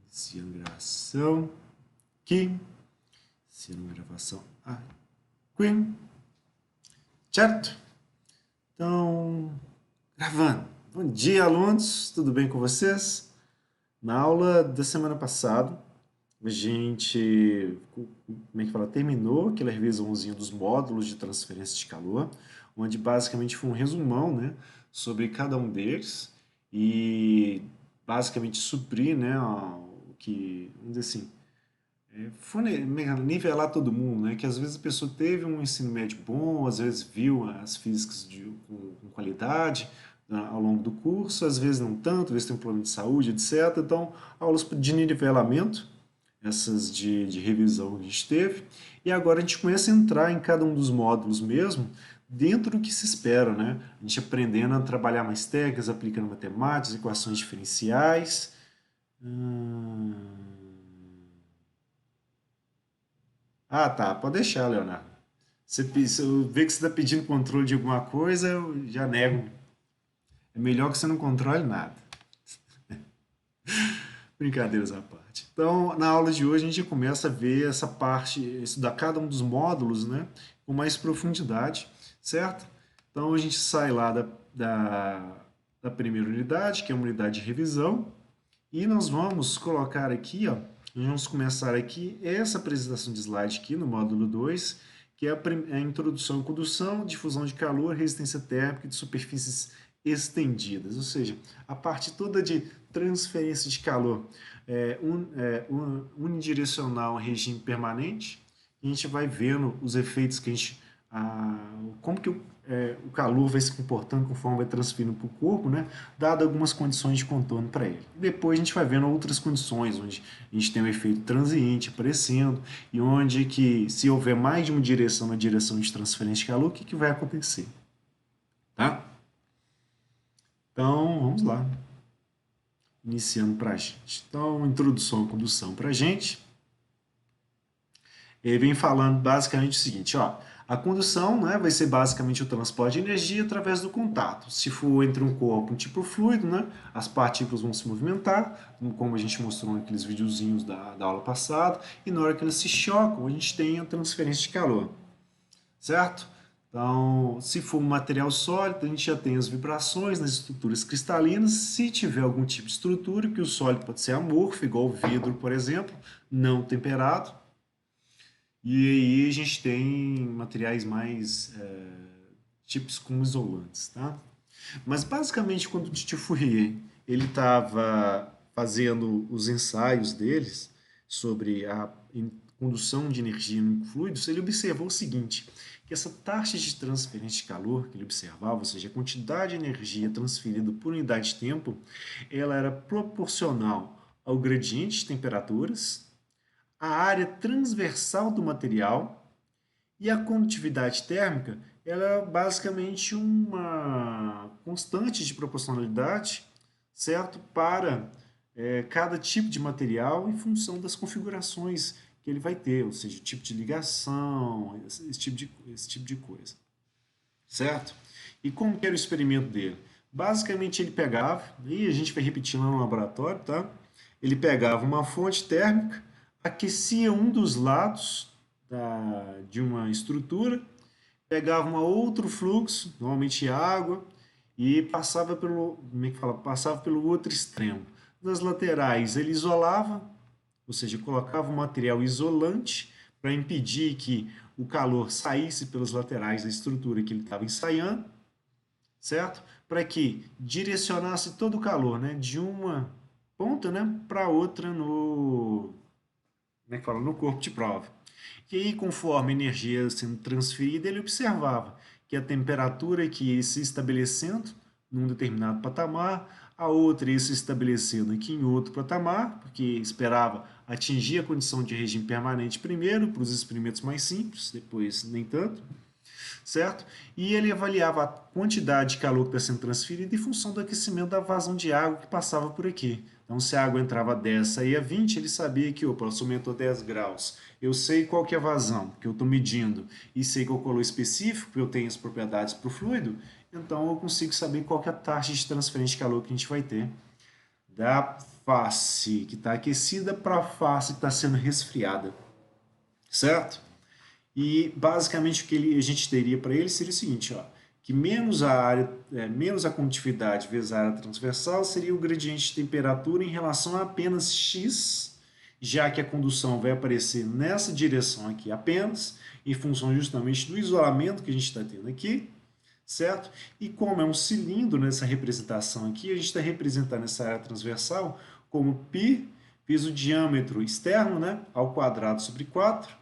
Iniciando gravação aqui. Iniciando gravação aqui. Certo? Então, gravando. Bom dia, alunos. Tudo bem com vocês? Na aula da semana passada, a gente, terminou aquela revisãozinha dos módulos de transferência de calor, onde basicamente foi um resumão, né, sobre cada um deles e basicamente suprir, né, o que, vamos dizer assim, nivelar todo mundo, né, que às vezes a pessoa teve um ensino médio bom, às vezes viu as físicas com qualidade, ao longo do curso, às vezes não tanto, às vezes tem um problema de saúde, etc. Então, aulas de nivelamento, essas de revisão que a gente teve, e agora a gente começa a entrar em cada um dos módulos mesmo, dentro do que se espera, né? A gente aprendendo a trabalhar mais técnicas, aplicando matemáticas, equações diferenciais. Ah, tá, pode deixar, Leonardo. Se eu ver que você está pedindo controle de alguma coisa, eu já nego. É melhor que você não controle nada. Brincadeiras à parte. Então, na aula de hoje, a gente começa a ver essa parte, estudar cada um dos módulos, né, com mais profundidade, certo? Então, a gente sai lá da primeira unidade, que é uma unidade de revisão, e nós vamos colocar aqui, ó, vamos começar aqui essa apresentação de slide aqui no módulo 2, que é a introdução à condução, difusão de calor, resistência térmica de superfícies estendidas, ou seja, a parte toda de transferência de calor unidirecional regime permanente. A gente vai vendo os efeitos que a gente, como que o calor vai se comportando conforme vai transferindo para o corpo, né, dado algumas condições de contorno para ele. E depois a gente vai vendo outras condições, onde a gente tem um efeito transiente aparecendo, e onde que, se houver mais de uma direção na direção de transferência de calor, o que, que vai acontecer? Tá? Então, vamos lá. Iniciando para a gente. Então, introdução à condução para a gente. Ele vem falando basicamente o seguinte, ó, a condução, né, vai ser basicamente o transporte de energia através do contato. Se for entre um corpo e um tipo fluido, né, as partículas vão se movimentar, como a gente mostrou naqueles videozinhos da aula passada, e na hora que elas se chocam, a gente tem a transferência de calor, certo? Então, se for um material sólido, a gente já tem as vibrações nas estruturas cristalinas. Se tiver algum tipo de estrutura, que o sólido pode ser amorfo, igual o vidro, por exemplo, não temperado. E aí a gente tem materiais mais tipos como isolantes, tá? Mas basicamente quando o Tito Fourier ele estava fazendo os ensaios deles sobre a condução de energia em fluidos, ele observou o seguinte, que essa taxa de transferência de calor que ele observava, ou seja, a quantidade de energia transferida por unidade de tempo, ela era proporcional ao gradiente de temperaturas, a área transversal do material e a condutividade térmica ela é basicamente uma constante de proporcionalidade, certo? Para cada tipo de material em função das configurações que ele vai ter, ou seja, o tipo de ligação, esse tipo de coisa, certo? E como que era o experimento dele? Basicamente ele pegava, e a gente vai repetir lá no laboratório, tá? Ele pegava uma fonte térmica, aquecia um dos lados de uma estrutura, pegava um outro fluxo, normalmente água, e passava pelo, como é que fala? Passava pelo outro extremo. Nas laterais ele isolava, ou seja, colocava um material isolante para impedir que o calor saísse pelas laterais da estrutura que ele estava ensaiando, certo? Para que direcionasse todo o calor, né, de uma ponta, né, para outra no corpo de prova. E aí, conforme a energia ia sendo transferida, ele observava que a temperatura que ia se estabelecendo num determinado patamar, a outra ia se estabelecendo aqui em outro patamar, porque esperava atingir a condição de regime permanente primeiro, para os experimentos mais simples, depois nem tanto, certo? E ele avaliava a quantidade de calor que está sendo transferida em função do aquecimento da vazão de água que passava por aqui. Então, se a água entrava a 10, saía 20, ele sabia que, opa, se aumentou 10 graus. Eu sei qual que é a vazão que eu estou medindo e sei qual é o calor específico, porque eu tenho as propriedades para o fluido, então eu consigo saber qual que é a taxa de transferência de calor que a gente vai ter da face que está aquecida para a face que está sendo resfriada, certo? E basicamente o que a gente teria para ele seria o seguinte, ó, que menos a área, menos a condutividade vezes a área transversal seria o gradiente de temperatura em relação a apenas x, já que a condução vai aparecer nessa direção aqui apenas, em função justamente do isolamento que a gente está tendo aqui, certo? E como é um cilindro nessa representação aqui, a gente está representando essa área transversal como π vezes o diâmetro externo, né, ao quadrado sobre 4,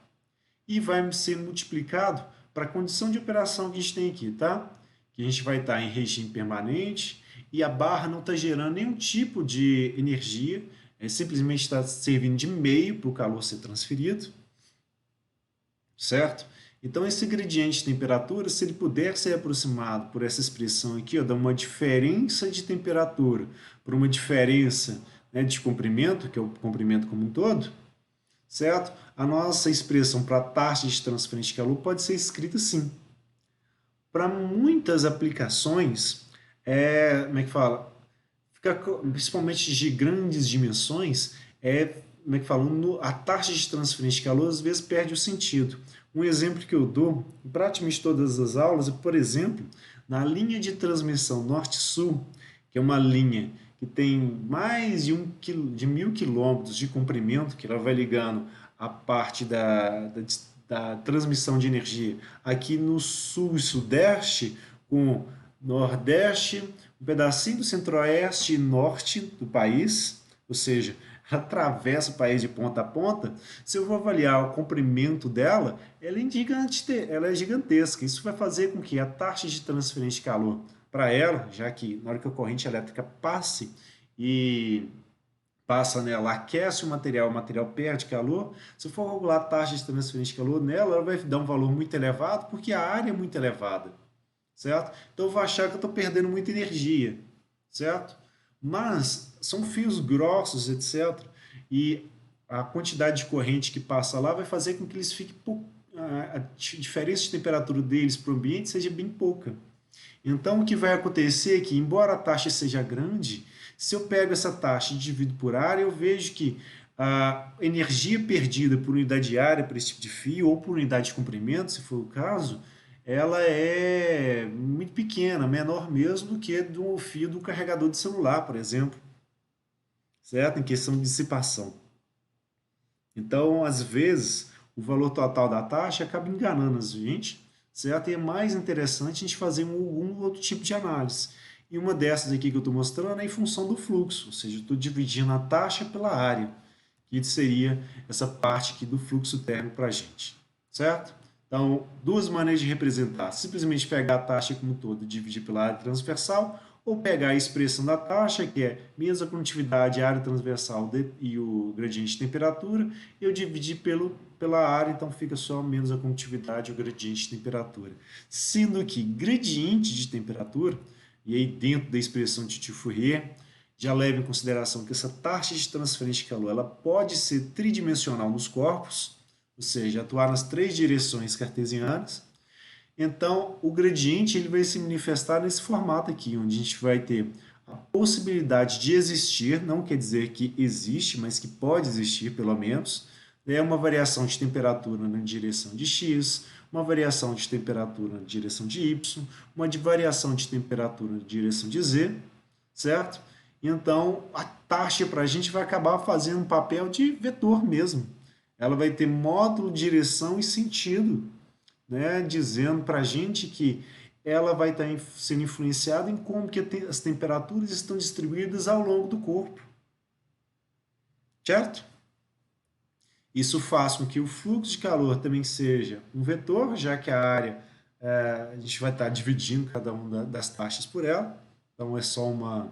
e vai ser multiplicado para a condição de operação que a gente tem aqui, tá? Que a gente vai estar em regime permanente e a barra não está gerando nenhum tipo de energia, simplesmente está servindo de meio para o calor ser transferido, certo? Então, esse gradiente de temperatura, se ele puder ser aproximado por essa expressão aqui, ó, dá uma diferença de temperatura por uma diferença, né, de comprimento, que é o comprimento como um todo, certo? A nossa expressão para a taxa de transferência de calor pode ser escrita assim. Para muitas aplicações, como é que fala? Principalmente de grandes dimensões, como é que fala? A taxa de transferência de calor às vezes perde o sentido. Um exemplo que eu dou em praticamente todas as aulas é, por exemplo, na linha de transmissão norte-sul, que é uma linha que tem mais de 1.000 quilômetros de comprimento, que ela vai ligando a parte da transmissão de energia aqui no sul e sudeste, com nordeste, um pedacinho do centro-oeste e norte do país, ou seja, ela atravessa o país de ponta a ponta. Se eu vou avaliar o comprimento dela, ela é gigantesca. Isso vai fazer com que a taxa de transferência de calor para ela, já que na hora que a corrente elétrica passa nela, aquece o material perde calor. Se eu for calcular a taxa de transferência de calor nela, ela vai dar um valor muito elevado, porque a área é muito elevada, certo? Então eu vou achar que eu estou perdendo muita energia, certo? Mas são fios grossos, etc. E a quantidade de corrente que passa lá vai fazer com que eles fiquem a diferença de temperatura deles para o ambiente seja bem pouca. Então, o que vai acontecer é que, embora a taxa seja grande, se eu pego essa taxa e divido por área, eu vejo que a energia perdida por unidade de área para esse tipo de fio, ou por unidade de comprimento, se for o caso, ela é muito pequena, menor mesmo do que do fio do carregador de celular, por exemplo, certo? Em questão de dissipação. Então, às vezes, o valor total da taxa acaba enganando a gente, certo? E é mais interessante a gente fazer algum outro tipo de análise. E uma dessas aqui que eu estou mostrando é em função do fluxo, ou seja, eu estou dividindo a taxa pela área, que seria essa parte aqui do fluxo térmico para a gente, certo? Então, duas maneiras de representar: simplesmente pegar a taxa como um todo e dividir pela área transversal, ou pegar a expressão da taxa, que é menos a condutividade, a área transversal e o gradiente de temperatura, e eu dividir pela área, então fica só menos a condutividade e o gradiente de temperatura. Sendo que gradiente de temperatura, e aí dentro da expressão de Fourier, já leva em consideração que essa taxa de transferência de calor ela pode ser tridimensional nos corpos, ou seja, atuar nas três direções cartesianas. Então, o gradiente ele vai se manifestar nesse formato aqui, onde a gente vai ter a possibilidade de existir, não quer dizer que existe, mas que pode existir pelo menos, é uma variação de temperatura na direção de x, uma variação de temperatura na direção de y, uma variação de temperatura na direção de z, certo? Então, a taxa para a gente vai acabar fazendo um papel de vetor mesmo. Ela vai ter módulo, direção e sentido, né, dizendo para a gente que ela vai estar sendo influenciada em como que as temperaturas estão distribuídas ao longo do corpo, certo? Isso faz com que o fluxo de calor também seja um vetor, já que a área a gente vai estar dividindo cada uma das taxas por ela, então é só um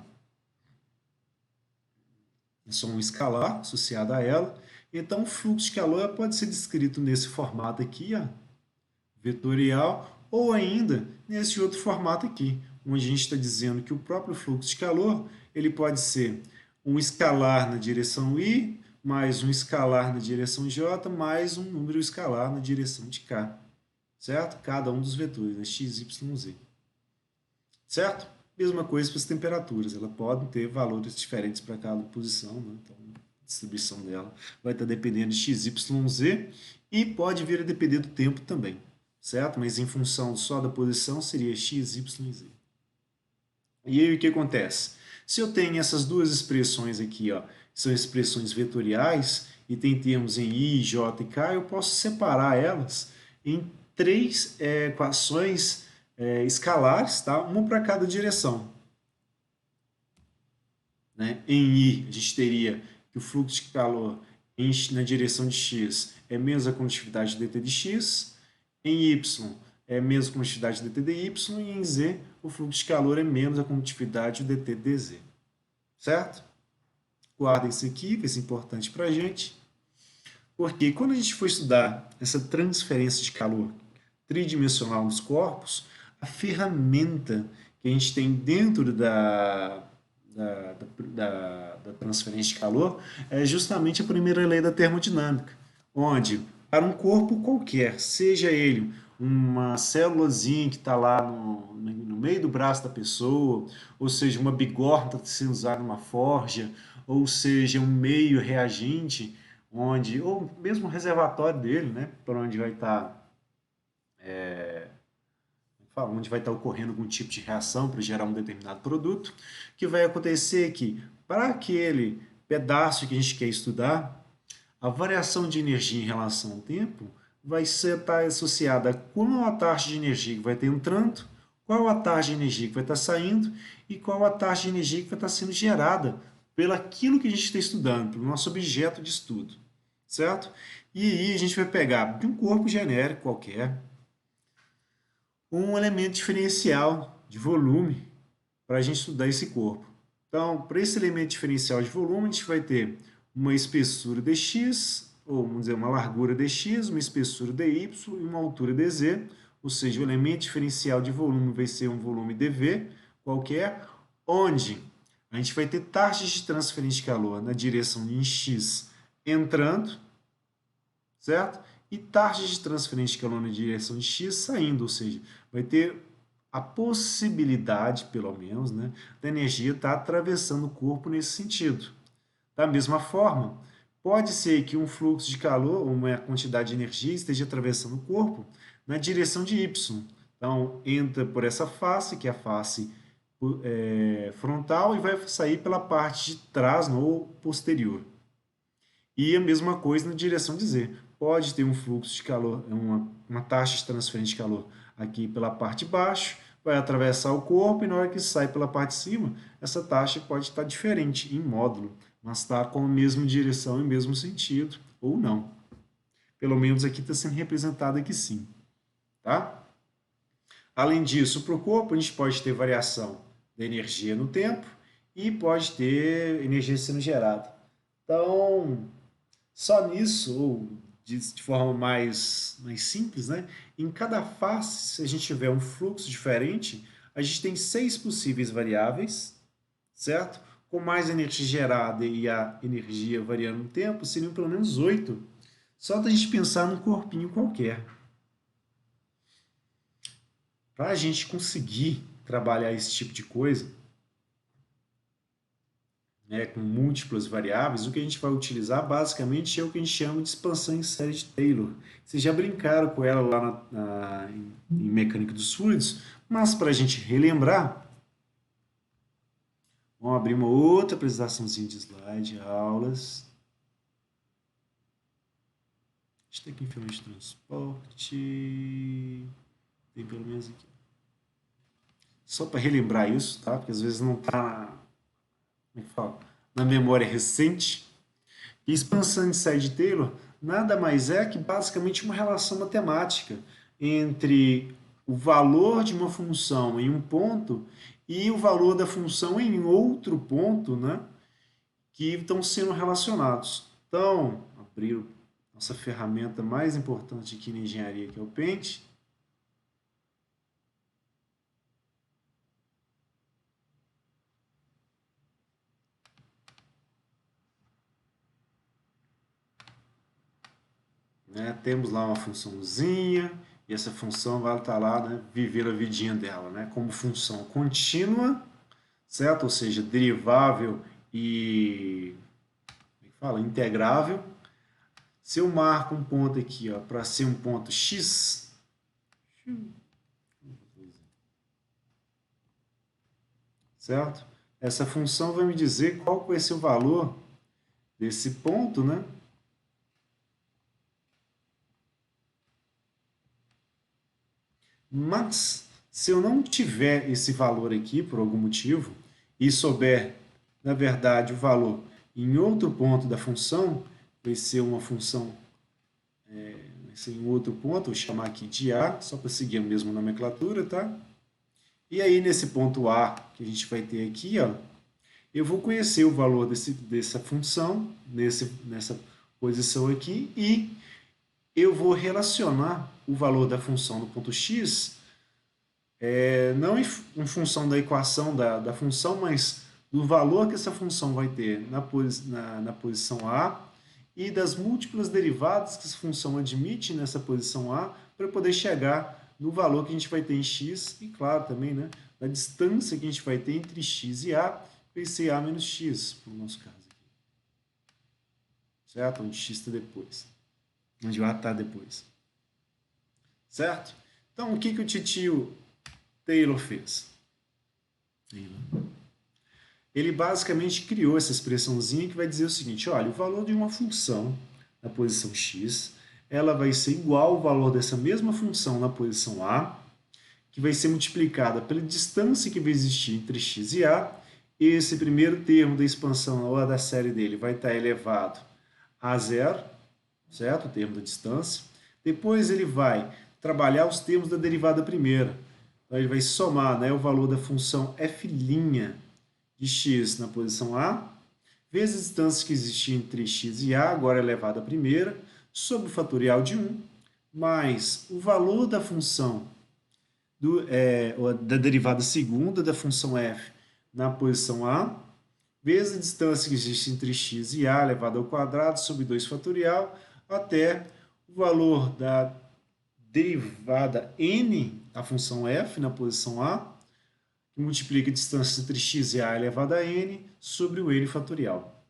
escalar associado a ela. Então o fluxo de calor pode ser descrito nesse formato aqui, ó, vetorial, ou ainda nesse outro formato aqui, onde a gente está dizendo que o próprio fluxo de calor ele pode ser um escalar na direção I, mais um escalar na direção J, mais um número escalar na direção de K, certo? Cada um dos vetores, né? X, Y, Z. Certo? Mesma coisa para as temperaturas, ela pode ter valores diferentes para cada posição, né? Então, a distribuição dela vai estar dependendo de x, y, z e pode vir a depender do tempo também, certo? Mas em função só da posição seria x, y e z. E aí o que acontece? Se eu tenho essas duas expressões aqui, ó, são expressões vetoriais e tem termos em i, j e k, eu posso separar elas em três equações escalares, tá? Uma para cada direção. Né? Em I, a gente teria que o fluxo de calor na direção de x é menos a condutividade dt de x, em y é menos a condutividade dt de y, e em z o fluxo de calor é menos a condutividade dt dz. Certo? Guardem isso aqui, vai ser importante para a gente, porque quando a gente for estudar essa transferência de calor tridimensional nos corpos, a ferramenta que a gente tem dentro da transferência de calor é justamente a primeira lei da termodinâmica, onde para um corpo qualquer, seja ele uma célulazinha que está lá no meio do braço da pessoa, ou seja, uma bigorna que está sendo usada numa forja, ou seja, um meio reagente, onde, ou mesmo o reservatório dele, né, para onde vai estar onde vai estar ocorrendo algum tipo de reação para gerar um determinado produto, que vai acontecer que, para aquele pedaço que a gente quer estudar, a variação de energia em relação ao tempo vai estar associada a qual a taxa de energia que vai estar entrando, qual a taxa de energia que vai estar saindo e qual a taxa de energia que vai estar sendo gerada pelo aquilo que a gente está estudando, pelo nosso objeto de estudo, certo? E aí a gente vai pegar de um corpo genérico qualquer, um elemento diferencial de volume para a gente estudar esse corpo. Então, para esse elemento diferencial de volume, a gente vai ter uma espessura dx, ou vamos dizer, uma largura dx, uma espessura dy e uma altura dz, ou seja, o elemento diferencial de volume vai ser um volume dv qualquer, onde a gente vai ter taxas de transferência de calor na direção de x entrando, certo? E taxas de transferência de calor na direção de x saindo, ou seja, vai ter a possibilidade, pelo menos, né, da energia estar atravessando o corpo nesse sentido. Da mesma forma, pode ser que um fluxo de calor, uma quantidade de energia, esteja atravessando o corpo na direção de y. Então, entra por essa face, que é a face frontal, e vai sair pela parte de trás ou posterior. E a mesma coisa na direção de z. Pode ter um fluxo de calor, uma taxa de transferência de calor aqui pela parte de baixo, vai atravessar o corpo e na hora que sai pela parte de cima, essa taxa pode estar diferente em módulo, mas está com a mesma direção e mesmo sentido, ou não. Pelo menos aqui está sendo representado aqui sim. Tá? Além disso, para o corpo, a gente pode ter variação da energia no tempo e pode ter energia sendo gerada. Então, só nisso, ou de forma mais simples, né? Em cada face, se a gente tiver um fluxo diferente, a gente tem 6 possíveis variáveis, certo? Com mais energia gerada e a energia variando no tempo, seriam pelo menos 8. Só da gente pensar num corpinho qualquer. Para a gente conseguir trabalhar esse tipo de coisa, né, com múltiplas variáveis, o que a gente vai utilizar basicamente é o que a gente chama de expansão em série de Taylor. Vocês já brincaram com ela lá em mecânica dos fluidos, mas para a gente relembrar, vamos abrir uma outra apresentaçãozinha de slide, aulas. A gente tem aqui em filme de transporte, tem pelo menos aqui. Só para relembrar isso, tá? Porque às vezes não está na memória recente. E expansão de série de Taylor nada mais é que basicamente uma relação matemática entre o valor de uma função em um ponto e o valor da função em outro ponto, né, que estão sendo relacionados. Então, abrir nossa ferramenta mais importante aqui na engenharia, que é o Paint. Né? Temos lá uma funçãozinha, e essa função vai estar lá, né, viver a vidinha dela, né, como função contínua, certo? Ou seja, derivável e, como é que fala? Integrável. Se eu marco um ponto aqui, ó, para ser um ponto x, certo? Essa função vai me dizer qual vai ser o valor desse ponto, né? Mas, se eu não tiver esse valor aqui, por algum motivo, e souber, na verdade, o valor em outro ponto da função, vai ser uma função, vai ser em outro ponto, vou chamar aqui de A, só para seguir a mesma nomenclatura, tá? E aí, nesse ponto A que a gente vai ter aqui, ó, eu vou conhecer o valor dessa função, nessa posição aqui, e eu vou relacionar o valor da função no ponto x, não em função da equação da função, mas do valor que essa função vai ter na posição A e das múltiplas derivadas que essa função admite nessa posição A para poder chegar no valor que a gente vai ter em x e, claro, também, né, da distância que a gente vai ter entre x e A, vai ser A menos x, no nosso caso aqui. Certo? Onde x está depois. Onde o A está depois. Certo? Então, o que o titio Taylor fez? Ele basicamente criou essa expressãozinha que vai dizer o seguinte, olha, o valor de uma função na posição x, ela vai ser igual ao valor dessa mesma função na posição A, que vai ser multiplicada pela distância que vai existir entre x e A. Esse primeiro termo da expansão ou da série dele vai estar elevado a zero, certo? O termo da distância. Depois ele vai trabalhar os termos da derivada primeira. Então ele vai somar, né, o valor da função f' de x na posição A, vezes a distância que existia entre x e A, agora elevada à primeira, sobre o fatorial de 1, mais o valor da função da derivada segunda da função f na posição A, vezes a distância que existe entre x e A elevado ao quadrado sobre 2 fatorial, até o valor da derivada n da função f na posição A, que multiplica a distância entre x e A elevado a n sobre o n fatorial.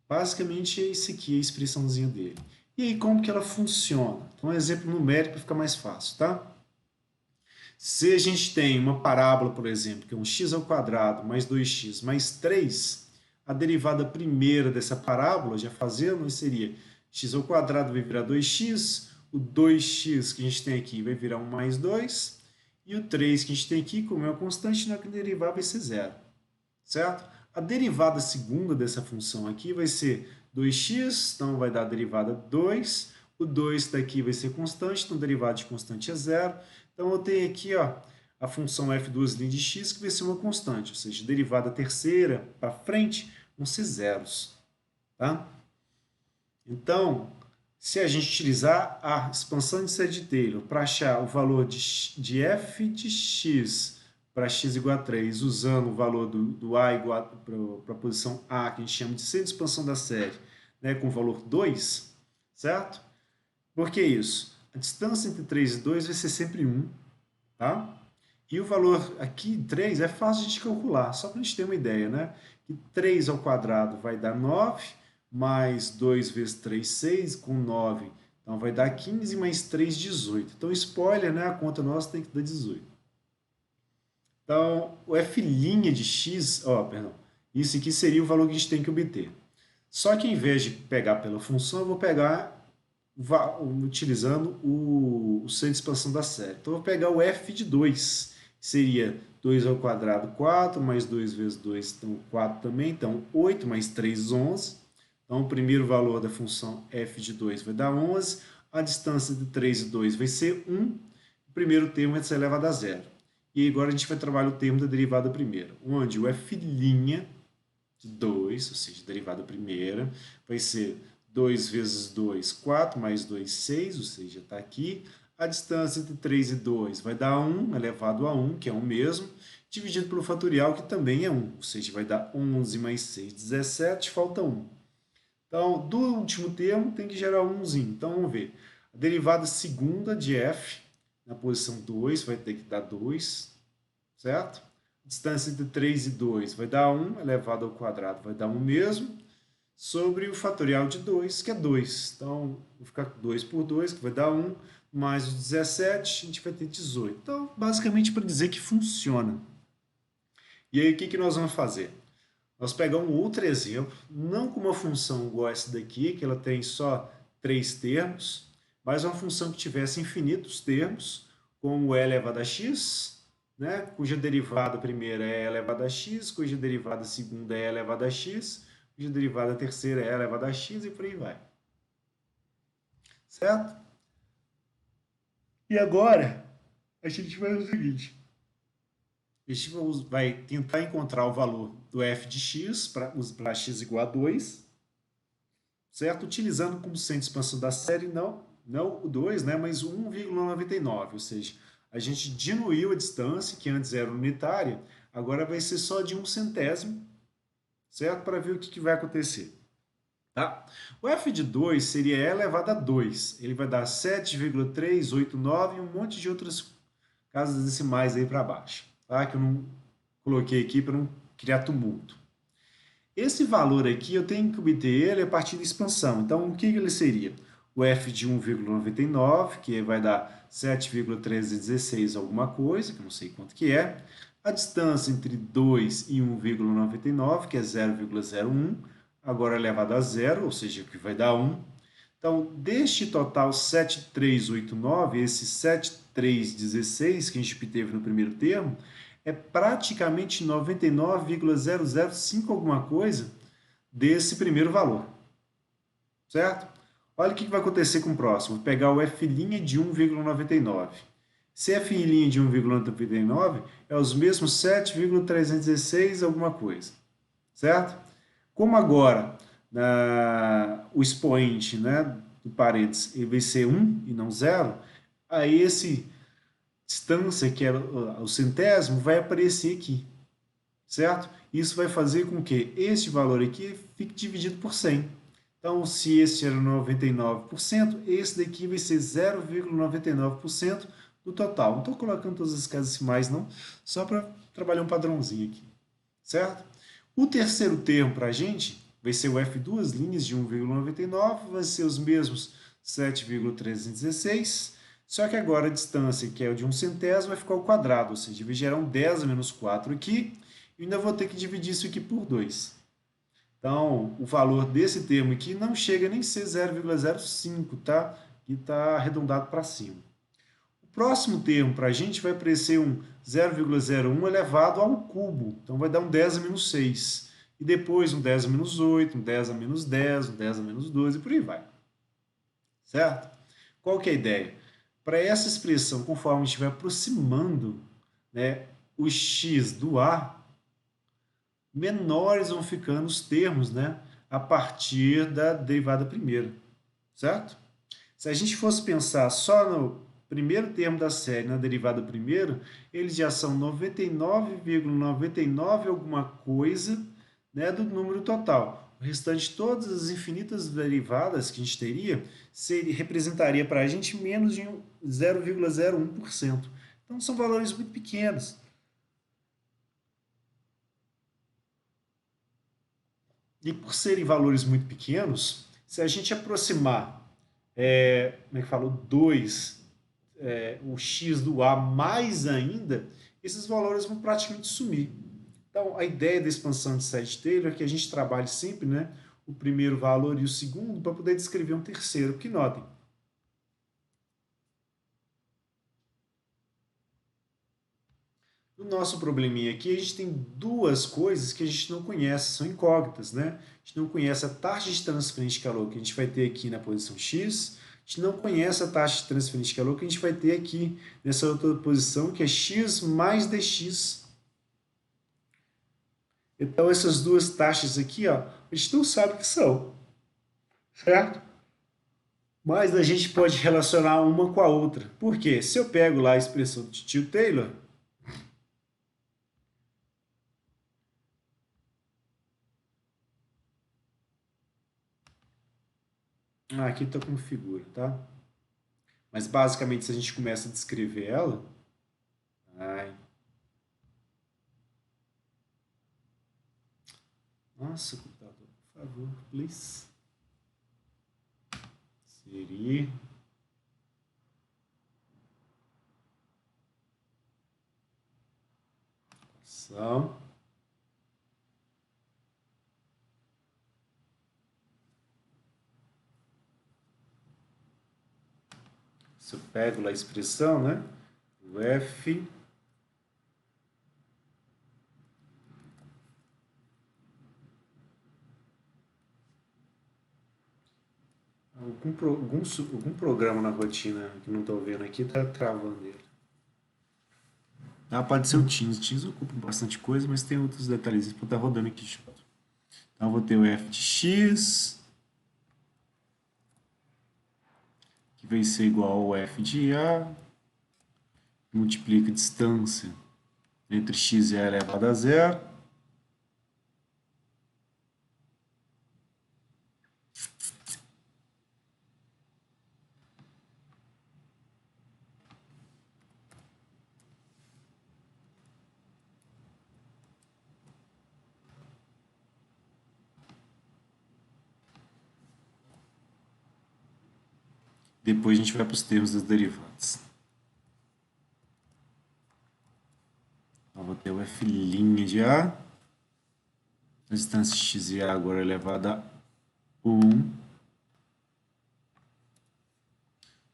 Basicamente, é isso aqui a expressãozinha dele. E aí, como que ela funciona? Então, um exemplo numérico para ficar mais fácil, tá? Se a gente tem uma parábola, por exemplo, que é um x ao quadrado mais 2x mais 3, a derivada primeira dessa parábola, já fazendo, seria x ao quadrado vai virar 2x, o 2x que a gente tem aqui vai virar 1 mais 2, e o 3 que a gente tem aqui, como é uma constante, na hora que derivar vai ser zero, certo? A derivada segunda dessa função aqui vai ser 2x, então vai dar a derivada 2, o 2 daqui vai ser constante, então a derivada de constante é zero. Então eu tenho aqui, ó, a função f duas linhas de x que vai ser uma constante, ou seja, derivada terceira para frente vão ser zeros. Tá? Então, se a gente utilizar a expansão de série de Taylor para achar o valor de f de x para x igual a 3, usando o valor do a igual para a posição A, que a gente chama de centro de expansão da série, né, com o valor 2, certo? Por que isso? A distância entre 3 e 2 vai ser sempre 1, tá? E o valor aqui, 3, é fácil de a gente calcular, só para a gente ter uma ideia, né? Que 3 ao quadrado vai dar 9, mais 2 vezes 3, 6, com 9, então vai dar 15, mais 3, 18. Então, spoiler, né? A conta nossa tem que dar 18. Então, o f' de x, perdão, isso aqui seria o valor que a gente tem que obter. Só que, em vez de pegar pela função, eu vou pegar utilizando o centro de expansão da série. Então, eu vou pegar o f de 2, que seria 2 ao quadrado, 4, mais 2 vezes 2, então 4 também, então 8 mais 3, 11. Então, o primeiro valor da função f de 2 vai dar 11, a distância de 3 e 2 vai ser 1, o primeiro termo vai ser elevado a zero. E agora a gente vai trabalhar o termo da derivada primeira, onde o f' de 2, ou seja, derivada primeira, vai ser 2 vezes 2, 4, mais 2, 6, ou seja, está aqui. A distância entre 3 e 2 vai dar 1, elevado a 1, que é 1 mesmo, dividido pelo fatorial, que também é 1, ou seja, vai dar 11 mais 6, 17, falta 1. Então, do último termo tem que gerar 1zinho. Então, vamos ver. A derivada segunda de f, na posição 2, vai ter que dar 2, certo? distância entre 3 e 2 vai dar 1 elevado ao quadrado, vai dar 1 mesmo, sobre o fatorial de 2, que é 2. Então, vou ficar 2 por 2, que vai dar 1, mais o 17, a gente vai ter 18. Então, basicamente para dizer que funciona. E aí, o que nós vamos fazer? Nós pegamos um outro exemplo, não com uma função igual essa daqui, que ela tem só 3 termos, mas uma função que tivesse infinitos termos, como e elevado a x, né, cuja derivada primeira é e elevado a x, cuja derivada segunda é e elevado a x, cuja derivada terceira é e elevado a x e por aí vai. Certo? E agora, a gente vai fazer o seguinte. A gente vai tentar encontrar o valor do f de x para x igual a 2, certo? Utilizando como centro de expansão da série, não o 2, né, mas o 1,99, ou seja, a gente diminuiu a distância, que antes era unitária, agora vai ser só de 1 centésimo, certo? Para ver o que vai acontecer. Tá? O f de 2 seria e elevado a 2, ele vai dar 7,389 e um monte de outras casas decimais aí para baixo, tá? Que eu não coloquei aqui para não criar tumulto. Esse valor aqui eu tenho que obter ele a partir da expansão. Então, o que ele seria? O f de 1,99, que vai dar 7,1316 alguma coisa, que eu não sei quanto que é. A distância entre 2 e 1,99, que é 0,01, agora elevado a zero, ou seja, que vai dar 1. Então, deste total 7,389, esse 7,316 que a gente obteve no primeiro termo, é praticamente 99,005 alguma coisa desse primeiro valor, certo? Olha o que vai acontecer com o próximo. Vou pegar o f' de 1,99. Se f' de 1,99 é os mesmos 7,316 alguma coisa, certo? Como agora o expoente, né, do parênteses ele vai ser 1 e não 0, aí esse distância, que é o centésimo, vai aparecer aqui, certo? Isso vai fazer com que este valor aqui fique dividido por 100. Então, se este era 99%, esse daqui vai ser 0,99% do total. Não estou colocando todas as casas decimais, não, só para trabalhar um padrãozinho aqui, certo? O terceiro termo para a gente vai ser o f duas linhas de 1,99, vai ser os mesmos 7,316, só que agora a distância, que é de 1 centésimo, vai ficar ao quadrado, ou seja, vai gerar um 10 menos 4 aqui, e ainda vou ter que dividir isso aqui por 2. Então, o valor desse termo aqui não chega nem a ser 0,05, tá? E está arredondado para cima. O próximo termo para a gente vai aparecer um 0,01 elevado ao cubo, então vai dar um 10 a menos 6. E depois um 10 a menos 8, um 10 a menos 10, um 10 a menos 12 e por aí vai. Certo? Qual que é a ideia? Para essa expressão, conforme a gente vai aproximando, né, o x do A, menores vão ficando os termos, né, a partir da derivada primeira, certo? Se a gente fosse pensar só no primeiro termo da série, na derivada primeira, eles já são 99,99 alguma coisa, né, do número total. O restante, todas as infinitas derivadas que a gente teria, representaria para a gente menos de 0,01%. Então, são valores muito pequenos. E por serem valores muito pequenos, se a gente aproximar, como é que fala, o 2, o x do A mais ainda, esses valores vão praticamente sumir. Então, a ideia da expansão de Sede-Taylor é que a gente trabalhe sempre, né, o primeiro valor e o segundo para poder descrever um terceiro. Porque notem, no nosso probleminha aqui, a gente tem duas coisas que a gente não conhece, são incógnitas, né? A gente não conhece a taxa de transferência de calor que a gente vai ter aqui na posição X, a gente não conhece a taxa de transferência de calor que a gente vai ter aqui nessa outra posição, que é X mais dx. Então, essas duas taxas aqui, ó, a gente não sabe o que são, certo? Mas a gente pode relacionar uma com a outra. Por quê? Se eu pego lá a expressão de tio Taylor, aqui está como figura, tá? Mas basicamente, se a gente começa a descrever ela, ai, Nossa, computador, por favor, please. Seria... São... Se eu pego lá a expressão, né? O F algum programa na rotina que não estou vendo aqui está travando ele. Ah, pode ser o Teams. O Teams ocupa bastante coisa, mas tem outros detalhes para estar rodando aqui junto. Então, eu vou ter o f de x, que vai ser igual ao f de a, multiplica a distância entre x e a elevado a zero. Depois a gente vai para os termos das derivadas. Então, vou ter o f' de a, a distância x e a agora elevada a 1,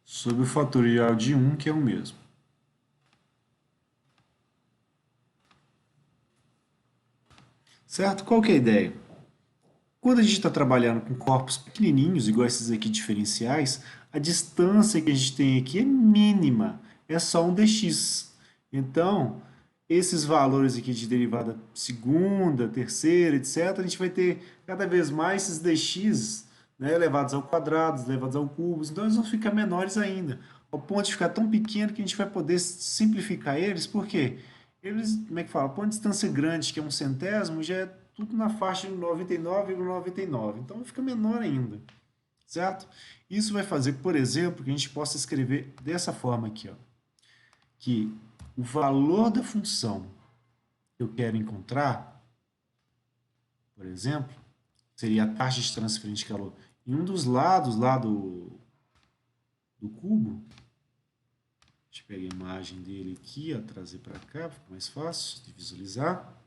sobre o fatorial de 1, que é o mesmo. Certo? Qual que é a ideia? Quando a gente está trabalhando com corpos pequenininhos, igual esses aqui diferenciais, a distância que a gente tem aqui é mínima, é só um dx. Então, esses valores aqui de derivada segunda, terceira, etc., a gente vai ter cada vez mais esses dx, né, elevados ao quadrado, elevados ao cubo, então eles vão ficar menores ainda, ao ponto de ficar tão pequeno que a gente vai poder simplificar eles, por quê? Eles, como é que fala? Ponto de distância grande, que é um centésimo, já é tudo na faixa de 99,99. Então fica menor ainda, certo? Isso vai fazer, por exemplo, que a gente possa escrever dessa forma aqui, ó, que o valor da função que eu quero encontrar, por exemplo, seria a taxa de transferência de calor em um dos lados lá do cubo. Deixa eu pegar a imagem dele aqui, ó, trazer para cá, fica mais fácil de visualizar.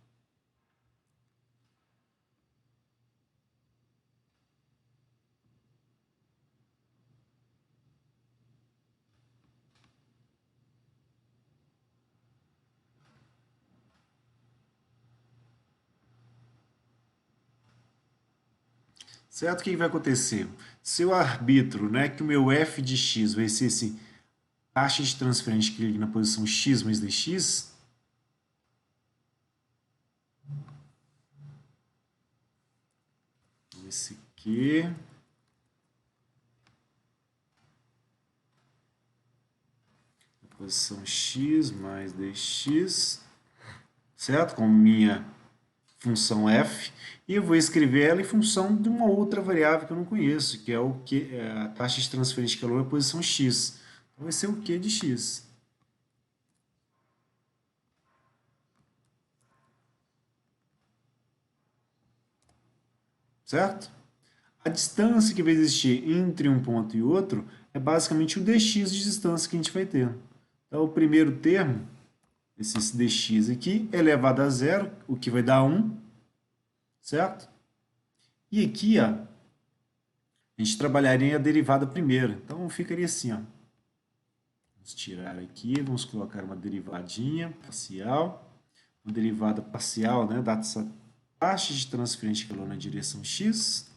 Certo? O que vai acontecer? Se eu arbitro, né, que o meu f de x vai ser esse taxa de transferência que liga na posição x mais dx, esse aqui, a posição x mais dx, certo? Com minha função f, e eu vou escrever ela em função de uma outra variável que eu não conheço, que é o que é a taxa de transferência de calor na posição x. Então vai ser o q de x. Certo? A distância que vai existir entre um ponto e outro é basicamente o dx de distância que a gente vai ter. Então, o primeiro termo, esse dx aqui, é elevado a zero, o que vai dar 1, certo? E aqui, ó, a gente trabalharia a derivada primeiro. Então, ficaria assim, ó. Vamos tirar aqui, vamos colocar uma derivadinha parcial. Uma derivada parcial, né, dada essa taxa de transferência de calor na direção x,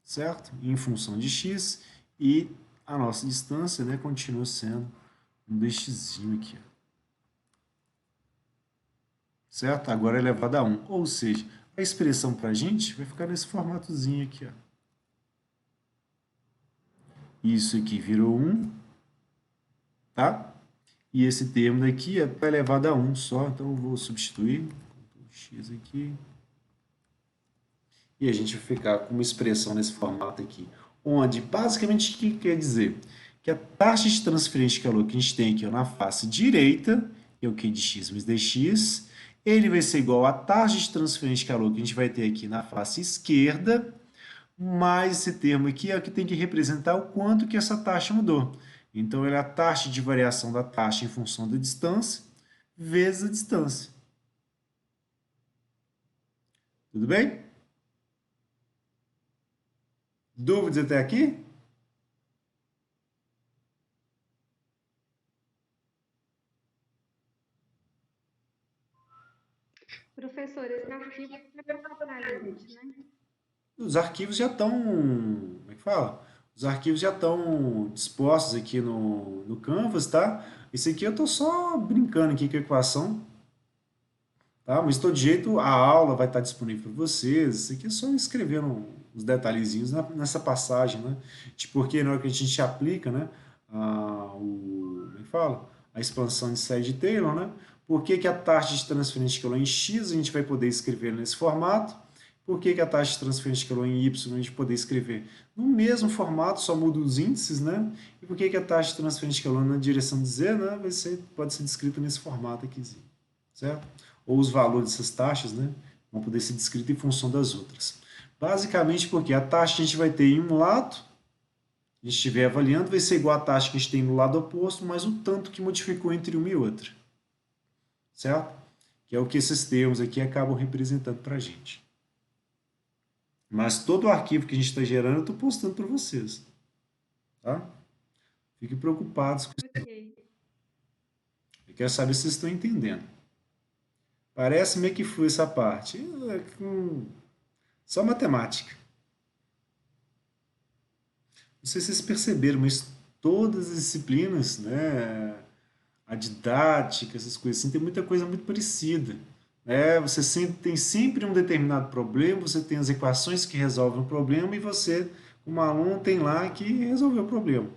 certo? Em função de x, e a nossa distância, né, continua sendo um dxzinho aqui, ó. Certo? Agora é elevado a 1, ou seja, a expressão para a gente vai ficar nesse formatozinho aqui, ó. Isso aqui virou 1, tá? E esse termo daqui está elevado a 1 só, então eu vou substituir, x aqui, e a gente vai ficar com uma expressão nesse formato aqui, onde basicamente o que quer dizer? Que a taxa de transferência de calor que a gente tem aqui ó, na face direita, é o Q de x mais dx, Ele vai ser igual à taxa de transferência de calor que a gente vai ter aqui na face esquerda, mais esse termo aqui é o que tem que representar o quanto que essa taxa mudou. Então, ele é a taxa de variação da taxa em função da distância, vezes a distância. Tudo bem? Dúvidas até aqui? Professor, esse arquivo vai passar para a gente, né? Os arquivos já estão, como é que fala? Os arquivos já estão dispostos aqui no Canvas, tá? Esse aqui eu estou só brincando aqui com a equação, tá? Mas de todo jeito a aula vai estar disponível para vocês. Isso aqui é só escrever uns detalhezinhos nessa passagem, né? De porque na hora que a gente aplica, né? Como é que fala? A expansão de série de Taylor, né? Por que que a taxa de transferência de calor em x a gente vai poder escrever nesse formato? Por que que a taxa de transferência de calor em y a gente poder escrever no mesmo formato, só muda os índices, né? E por que que a taxa de transferência de calor na direção de z, né? Pode ser descrita nesse formato aqui, certo? Ou os valores dessas taxas, né, vão poder ser descritos em função das outras. Basicamente porque a taxa que a gente vai ter em um lado, a gente estiver avaliando, vai ser igual à taxa que a gente tem no lado oposto, mas o tanto que modificou entre uma e outra. Certo? Que é o que esses termos aqui acabam representando para a gente. Mas todo o arquivo que a gente está gerando, eu estou postando para vocês. Tá? Fiquem preocupados com isso. Ok. Eu quero saber se vocês estão entendendo. Parece-me que foi essa parte. Só matemática. Não sei se vocês perceberam, mas todas as disciplinas, né, a didática, essas coisas assim, tem muita coisa muito parecida. Né? Você tem sempre um determinado problema, você tem as equações que resolvem o problema e você, como aluno, tem lá que resolver o problema.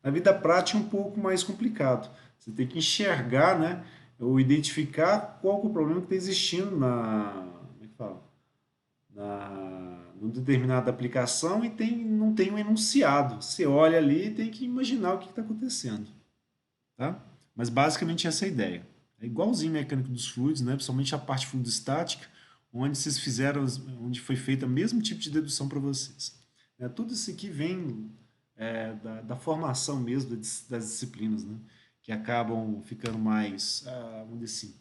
Na vida prática é um pouco mais complicado. Você tem que enxergar, né, ou identificar qual que é o problema que está existindo como é que fala? Numa determinada aplicação e não tem um enunciado. Você olha ali e tem que imaginar o que está acontecendo. Tá? Mas basicamente essa é a ideia. É igualzinho a mecânica dos fluidos, né? Principalmente a parte fluidostática, onde vocês fizeram, onde foi feito o mesmo tipo de dedução para vocês. Tudo isso aqui vem da formação mesmo das disciplinas, né? Que acabam ficando mais, vamos dizer assim,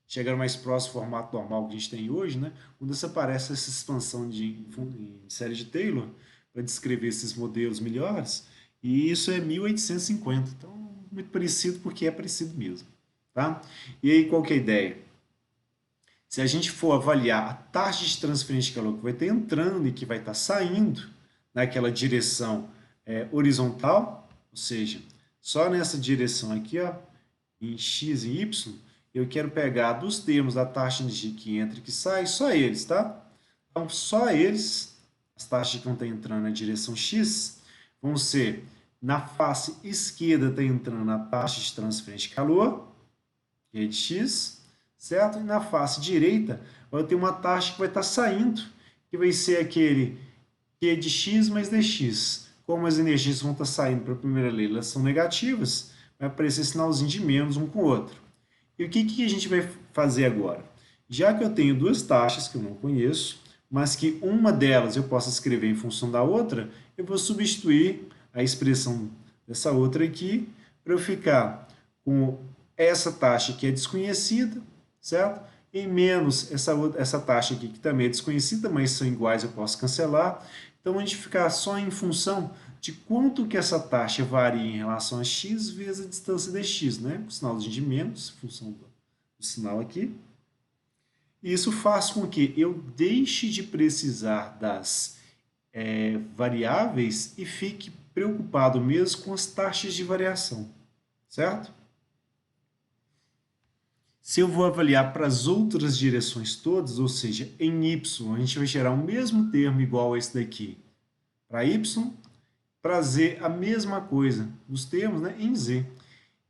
chegando mais próximo do formato normal que a gente tem hoje, né? Quando aparece essa expansão em série de Taylor para descrever esses modelos melhores, e isso é 1850. Então, muito parecido porque é parecido mesmo, tá? E aí, qual que é a ideia? Se a gente for avaliar a taxa de transferência de calor que vai estar entrando e que vai estar saindo naquela direção horizontal, ou seja, só nessa direção aqui, ó, em x e y, eu quero pegar dos termos da taxa de energia que entra e que sai, só eles, tá? Então, só eles, as taxas que vão estar entrando na direção x, vão ser, na face esquerda está entrando a taxa de transferência de calor, que é de x, certo? E na face direita vai ter uma taxa que vai estar saindo, que vai ser aquele que é de x mais dx. Como as energias vão estar saindo para a primeira lei, elas são negativas, vai aparecer sinalzinho de menos um com o outro. E o que a gente vai fazer agora? Já que eu tenho duas taxas que eu não conheço, mas que uma delas eu posso escrever em função da outra, eu vou substituir a expressão dessa outra aqui para eu ficar com essa taxa que é desconhecida, certo? E menos essa taxa aqui que também é desconhecida, mas são iguais, eu posso cancelar. Então, a gente ficar só em função de quanto que essa taxa varia em relação a x vezes a distância dx, né? Com o sinalzinho de menos, função do sinal aqui. E isso faz com que eu deixe de precisar das variáveis e fique preocupado mesmo com as taxas de variação, certo? Se eu vou avaliar para as outras direções todas, ou seja, em y, a gente vai gerar o mesmo termo igual a esse daqui. Para y, para z, a mesma coisa, os termos, né, em z.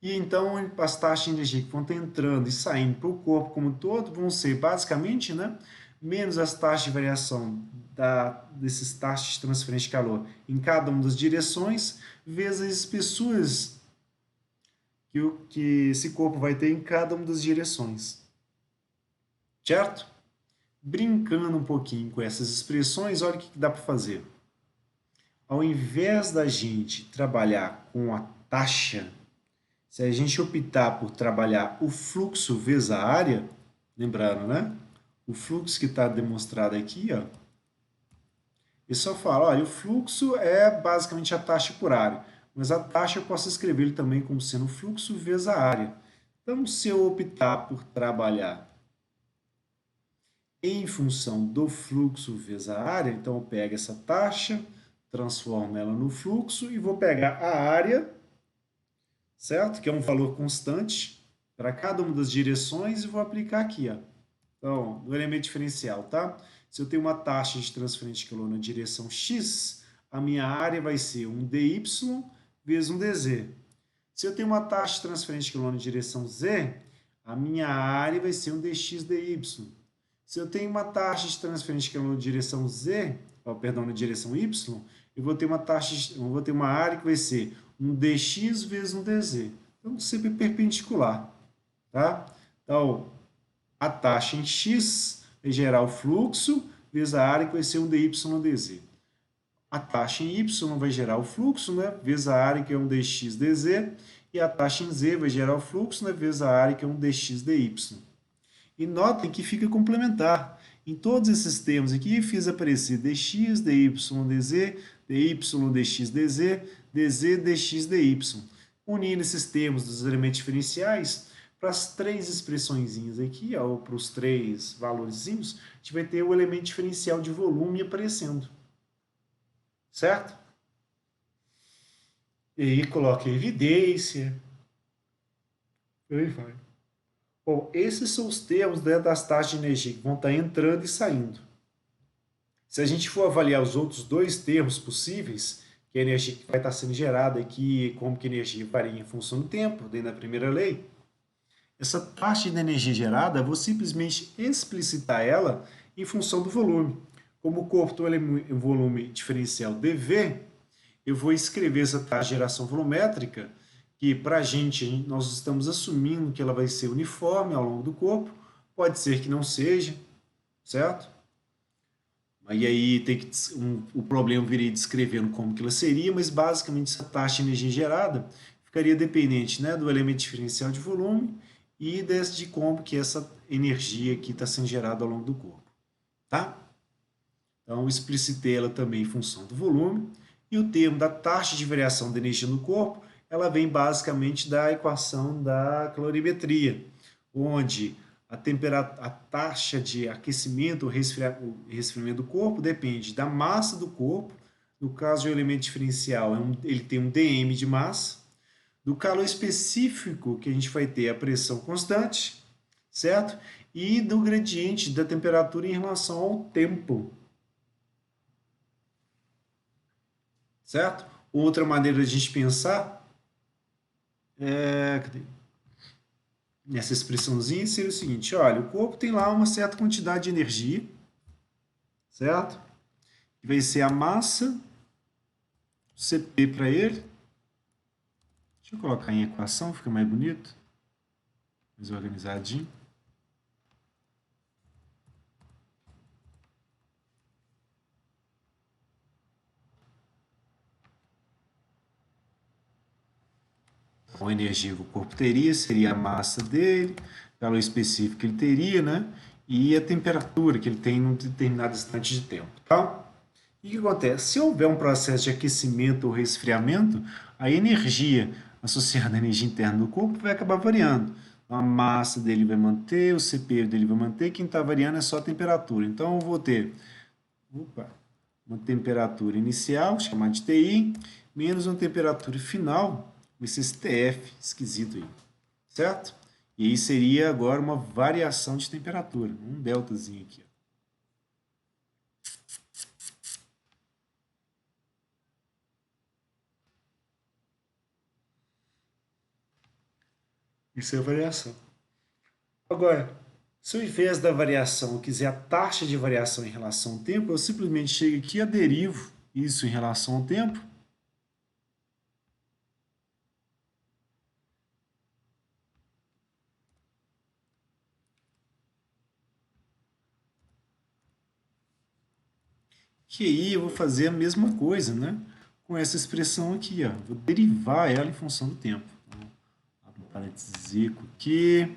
E então as taxas de energia que vão estar entrando e saindo para o corpo como um todo vão ser basicamente, né, menos as taxas de variação desses taxas de transferência de calor em cada uma das direções, vezes as espessuras que esse corpo vai ter em cada uma das direções. certo? Brincando um pouquinho com essas expressões, olha o que dá para fazer. Ao invés da gente trabalhar com a taxa, se a gente optar por trabalhar o fluxo vezes a área, lembrando, né? O fluxo que está demonstrado aqui, ó, eu só falo, olha, o fluxo é basicamente a taxa por área, mas a taxa eu posso escrever ele também como sendo fluxo vezes a área. Então, se eu optar por trabalhar em função do fluxo vezes a área, então eu pego essa taxa, transformo ela no fluxo e vou pegar a área, certo? Que é um valor constante para cada uma das direções e vou aplicar aqui, ó. Então, no elemento diferencial, tá? Se eu tenho uma taxa de transferência de calor na direção x, a minha área vai ser um dy vezes um dz. Se eu tenho uma taxa de transferência de calor na direção z, a minha área vai ser um dx dy. Se eu tenho uma taxa de transferência de calor na direção z, perdão, na direção y, eu vou ter uma área que vai ser um dx vezes um dz. Então, sempre perpendicular, tá? Então, a taxa em x vai gerar o fluxo vezes a área que vai ser um dy dz. A taxa em y vai gerar o fluxo, né, vezes a área que é um dx dz, e a taxa em z vai gerar o fluxo, né, vezes a área que é um dx dy. E notem que fica complementar. Em todos esses termos aqui, fiz aparecer dx, dy, dz, dy, dx, dz, dz, dx, dy. Unindo esses termos dos elementos diferenciais, para as três expressõezinhas aqui, ou para os três valorzinhos, a gente vai ter o elemento diferencial de volume aparecendo. Certo? E aí coloca evidência. E aí vai. Bom, esses são os termos, né, das taxas de energia que vão estar entrando e saindo. Se a gente for avaliar os outros dois termos possíveis, que é a energia que vai estar sendo gerada aqui, como que a energia varia em função do tempo, dentro da primeira lei, essa taxa de energia gerada, eu vou simplesmente explicitar ela em função do volume. Como o corpo tem um volume diferencial dV, eu vou escrever essa taxa de geração volumétrica, que para a gente, nós estamos assumindo que ela vai ser uniforme ao longo do corpo, pode ser que não seja, certo? E aí tem que, o problema viria descrevendo como que ela seria, mas basicamente essa taxa de energia gerada ficaria dependente, né, do elemento diferencial de volume e de como que essa energia aqui está sendo gerada ao longo do corpo, tá? Então, explicitei ela também em função do volume. E o termo da taxa de variação da energia no corpo, ela vem basicamente da equação da calorimetria, onde a taxa de aquecimento ou resfriamento do corpo depende da massa do corpo. No caso do elemento diferencial, ele tem um dm de massa. Do calor específico, que a gente vai ter a pressão constante, certo? E do gradiente da temperatura em relação ao tempo, certo? Outra maneira de a gente pensar nessa expressãozinha seria o seguinte: olha, o corpo tem lá uma certa quantidade de energia, certo? Que vai ser a massa, Cp para ele. Deixa eu colocar em equação, fica mais bonito, mais organizadinho. Então, a energia que o corpo teria seria a massa dele, o calor específico que ele teria, né? E a temperatura que ele tem em um determinado instante de tempo, tá? E o que acontece? Se houver um processo de aquecimento ou resfriamento, a energia associada à energia interna do corpo vai acabar variando. A massa dele vai manter, o Cp dele vai manter, quem está variando é só a temperatura. Então, eu vou ter uma temperatura inicial, chamada de TI, menos uma temperatura final, esse TF esquisito aí, certo? E aí seria agora uma variação de temperatura, um deltazinho aqui. Isso é a variação. Agora, se ao invés da variação eu quiser a taxa de variação em relação ao tempo, eu simplesmente chego aqui e derivo isso em relação ao tempo. Que aí eu vou fazer a mesma coisa, né? Com essa expressão aqui, ó. Vou derivar ela em função do tempo. Então, abro um parênteses aqui.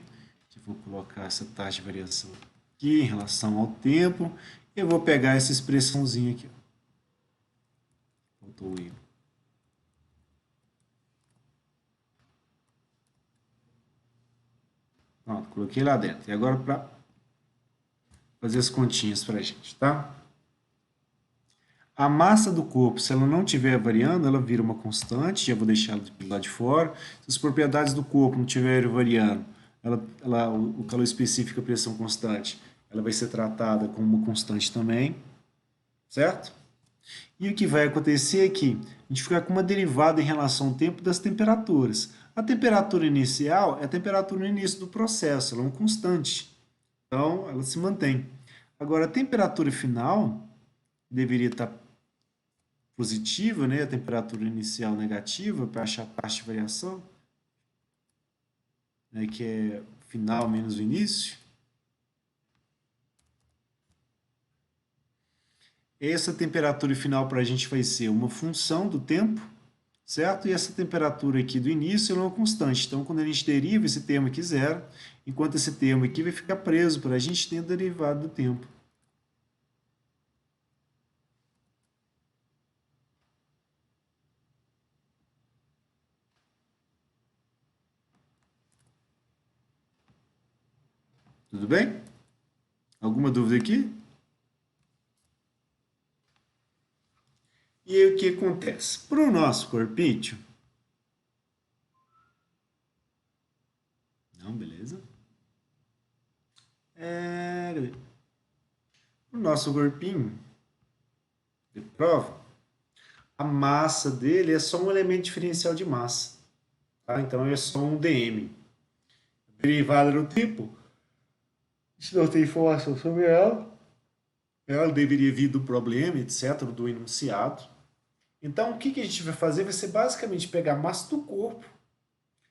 Eu vou colocar essa taxa de variação aqui em relação ao tempo. Eu vou pegar essa expressãozinha aqui, ó. Faltou o erro. Pronto, coloquei lá dentro. E agora para fazer as continhas para a gente, tá? A massa do corpo, se ela não estiver variando, ela vira uma constante, já vou deixar ela do lado de fora. Se as propriedades do corpo não estiverem variando, o calor específico, a pressão constante, ela vai ser tratada como uma constante também, certo? E o que vai acontecer é que a gente fica com uma derivada em relação ao tempo das temperaturas. A temperatura inicial é a temperatura no início do processo, ela é uma constante. Então, ela se mantém. Agora, a temperatura final deveria estar positiva, né? A temperatura inicial negativa, para achar a taxa de variação, né? Que é final menos o início. Essa temperatura final para a gente vai ser uma função do tempo, certo? E essa temperatura aqui do início é uma constante. Então, quando a gente deriva esse termo aqui zero, enquanto esse termo aqui vai ficar preso para a gente ter a derivada do tempo. Tudo bem? Alguma dúvida aqui? E aí o que acontece? Para o nosso corpício... Não, beleza? O nosso corpinho de prova, a massa dele é só um elemento diferencial de massa. Tá? Então é só um dm. Derivada do tipo, a gente não tem informação sobre ela. Ela deveria vir do problema, etc., do enunciado. Então o que a gente vai fazer vai ser basicamente pegar a massa do corpo,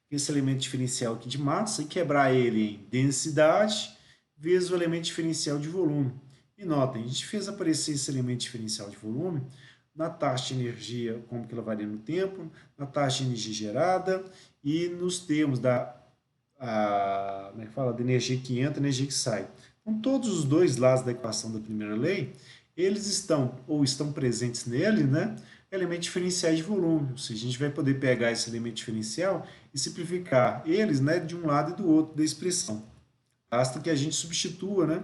esse elemento diferencial aqui de massa, e quebrar ele em densidade vezes o elemento diferencial de volume. E notem, a gente fez aparecer esse elemento diferencial de volume na taxa de energia, como que ela varia no tempo, na taxa de energia gerada e nos termos como é que fala, da energia que entra e energia que sai. Então, todos os dois lados da equação da primeira lei, eles estão, ou estão presentes nele, né, elementos diferenciais de volume. Ou seja, a gente vai poder pegar esse elemento diferencial e simplificar eles, né, de um lado e do outro da expressão. Basta que a gente substitua, né,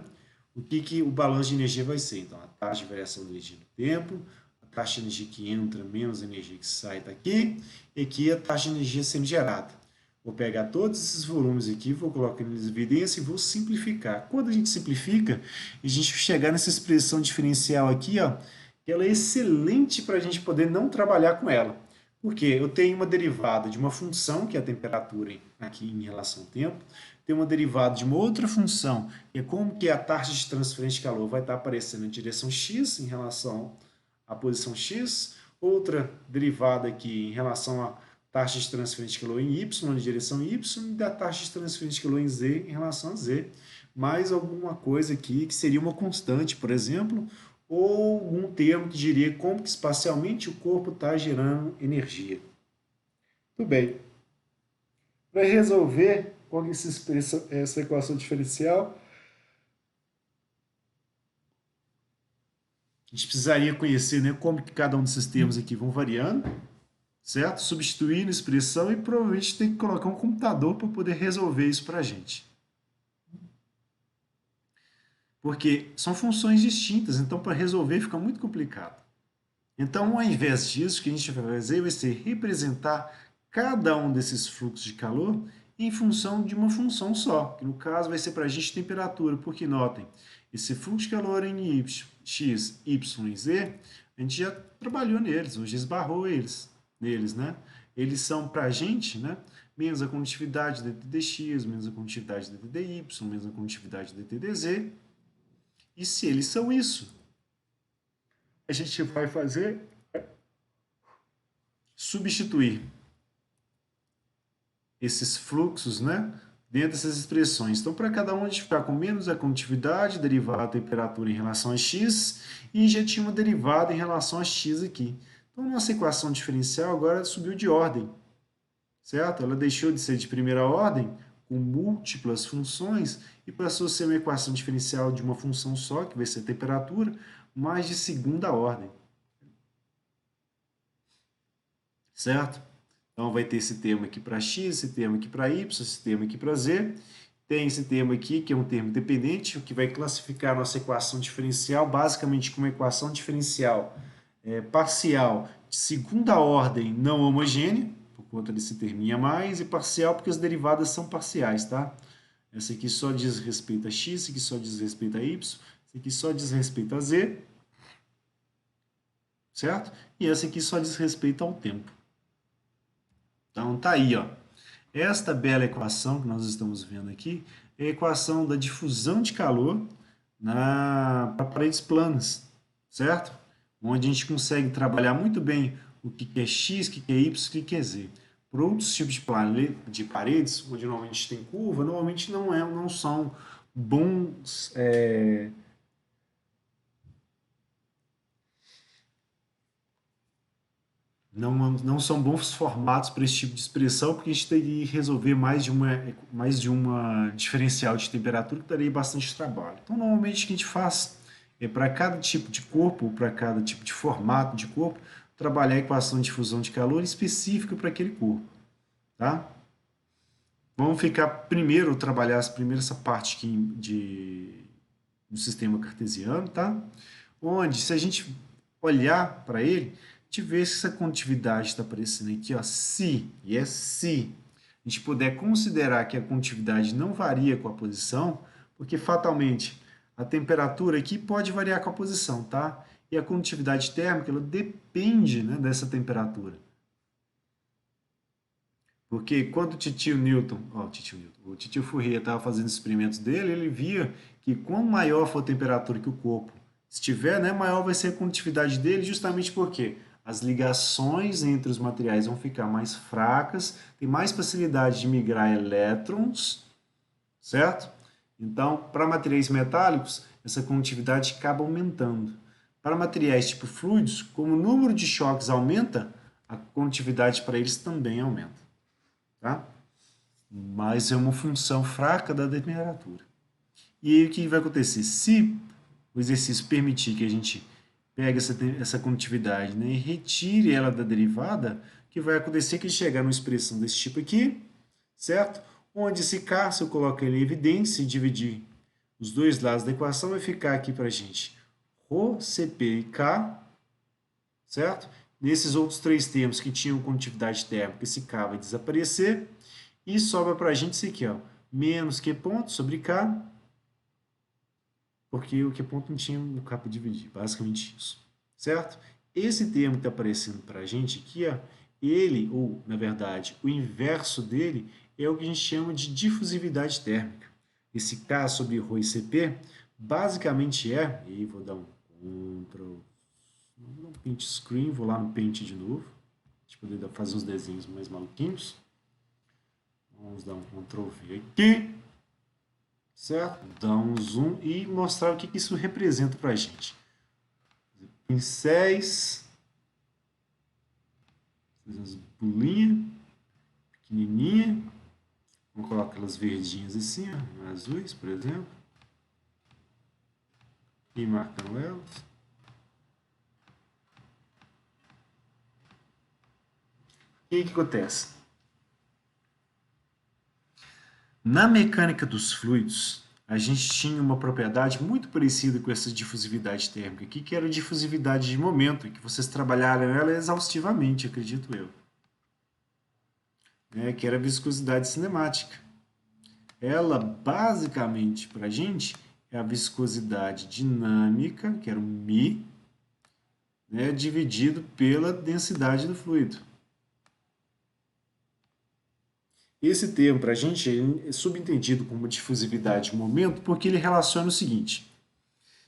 o que o balanço de energia vai ser. Então, a taxa de variação da energia no tempo, a taxa de energia que entra menos a energia que sai está aqui, e aqui a taxa de energia sendo gerada. Vou pegar todos esses volumes aqui, vou colocar eles em evidência e vou simplificar. Quando a gente simplifica, a gente chegar nessa expressão diferencial aqui, ó, que ela é excelente para a gente poder não trabalhar com ela. Porque eu tenho uma derivada de uma função, que é a temperatura aqui em relação ao tempo, tem uma derivada de uma outra função, que é como que a taxa de transferência de calor vai estar aparecendo em direção x em relação à posição x, outra derivada aqui em relação à taxa de transferência de calor em y, na direção y, e da taxa de transferência de calor em z em relação a z. Mais alguma coisa aqui que seria uma constante, por exemplo, ou algum termo que diria como que espacialmente o corpo está gerando energia. Tudo bem. Para resolver qual que se expressa essa equação diferencial, a gente precisaria conhecer, né, como que cada um desses termos aqui vão variando, certo? Substituindo expressão e provavelmente tem que colocar um computador para poder resolver isso para a gente. Porque são funções distintas, então para resolver fica muito complicado. Então, ao invés disso, o que a gente vai fazer vai ser representar cada um desses fluxos de calor em função de uma função só, que no caso vai ser para a gente temperatura, porque notem, esse fluxo de calor em y, x, y e z, a gente já trabalhou neles, hoje esbarrou neles, né? Eles são para a gente, né, menos a condutividade dTdx, menos a condutividade dTdy, menos a condutividade dTdz, e se eles são isso, a gente vai fazer substituir esses fluxos, né, dentro dessas expressões. Então, para cada um, a gente ficar com menos a condutividade, derivada da temperatura em relação a x, e já tinha uma derivada em relação a x aqui. Então, nossa equação diferencial agora subiu de ordem, certo? Ela deixou de ser de primeira ordem, com múltiplas funções, e passou a ser uma equação diferencial de uma função só, que vai ser a temperatura, mas de segunda ordem. Certo? Então, vai ter esse termo aqui para x, esse termo aqui para y, esse termo aqui para z. Tem esse termo aqui, que é um termo dependente, o que vai classificar a nossa equação diferencial, basicamente como equação diferencial parcial de segunda ordem não homogênea, por conta desse terminho a mais, e parcial porque as derivadas são parciais, tá? Essa aqui só diz respeito a x, essa aqui só diz respeito a y, essa aqui só diz respeito a z, certo? E essa aqui só diz respeito ao tempo. Então, tá aí, ó. Esta bela equação que nós estamos vendo aqui é a equação da difusão de calor para paredes planas, certo? Onde a gente consegue trabalhar muito bem o que é x, o que é y, o que é z. Por outros tipos de paredes, onde normalmente tem curva, normalmente não são bons... não são bons formatos para esse tipo de expressão, porque a gente teria que resolver mais de uma diferencial de temperatura que daria bastante trabalho. Então, normalmente, o que a gente faz é, para cada tipo de corpo, ou para cada tipo de formato de corpo, trabalhar a equação de difusão de calor específica para aquele corpo. Tá? Vamos ficar primeiro, trabalhar primeiro essa parte aqui do sistema cartesiano, tá? Onde, se a gente olhar para ele, a gente vê se essa condutividade está aparecendo aqui, ó, se, e é se a gente puder considerar que a condutividade não varia com a posição, porque fatalmente a temperatura aqui pode variar com a posição, tá? E a condutividade térmica, ela depende, né, dessa temperatura. Porque quando o titio Fourier estava fazendo experimentos dele, ele via que quanto maior for a temperatura que o corpo estiver, né, maior vai ser a condutividade dele, justamente porque as ligações entre os materiais vão ficar mais fracas, tem mais facilidade de migrar elétrons, certo? Então, para materiais metálicos, essa condutividade acaba aumentando. Para materiais tipo fluidos, como o número de choques aumenta, a condutividade para eles também aumenta. Tá? Mas é uma função fraca da temperatura. E aí o que vai acontecer? Se o exercício permitir que a gente pegue essa condutividade, né, e retire ela da derivada, o que vai acontecer é que chegar numa expressão desse tipo aqui, certo? Onde esse K, se eu colocar ele em evidência e dividir os dois lados da equação, vai ficar aqui para a gente ρ, Cp e K, certo? Nesses outros três termos que tinham condutividade térmica, esse K vai desaparecer e sobra para a gente isso aqui, ó, menos Q ponto sobre K, porque o Q ponto não tinha o K para dividir, basicamente isso, certo? Esse termo que está aparecendo para a gente aqui, ó, ele, ou na verdade, o inverso dele é o que a gente chama de difusividade térmica. Esse K sobre ρ e Cp basicamente é, e vou dar um Ctrl, vou dar um print screen, vou lá no Paint de novo, para poder fazer uns desenhos mais maluquinhos. Vamos dar um Ctrl V aqui, certo? Dar um zoom e mostrar o que isso representa para a gente. Pincéis, fazer as bolinhas, pequenininha. Vamos colocar elas verdinhas assim, ó, azuis, por exemplo. E marcando elas. E o que acontece? Na mecânica dos fluidos, a gente tinha uma propriedade muito parecida com essa difusividade térmica aqui, que era a difusividade de momento, que vocês trabalharam ela exaustivamente, acredito eu. Que era a viscosidade cinemática. Ela, basicamente, para a gente, é a viscosidade dinâmica, que era o μ, né, dividido pela densidade do fluido. Esse termo, para a gente, é subentendido como difusividade de momento, porque ele relaciona o seguinte.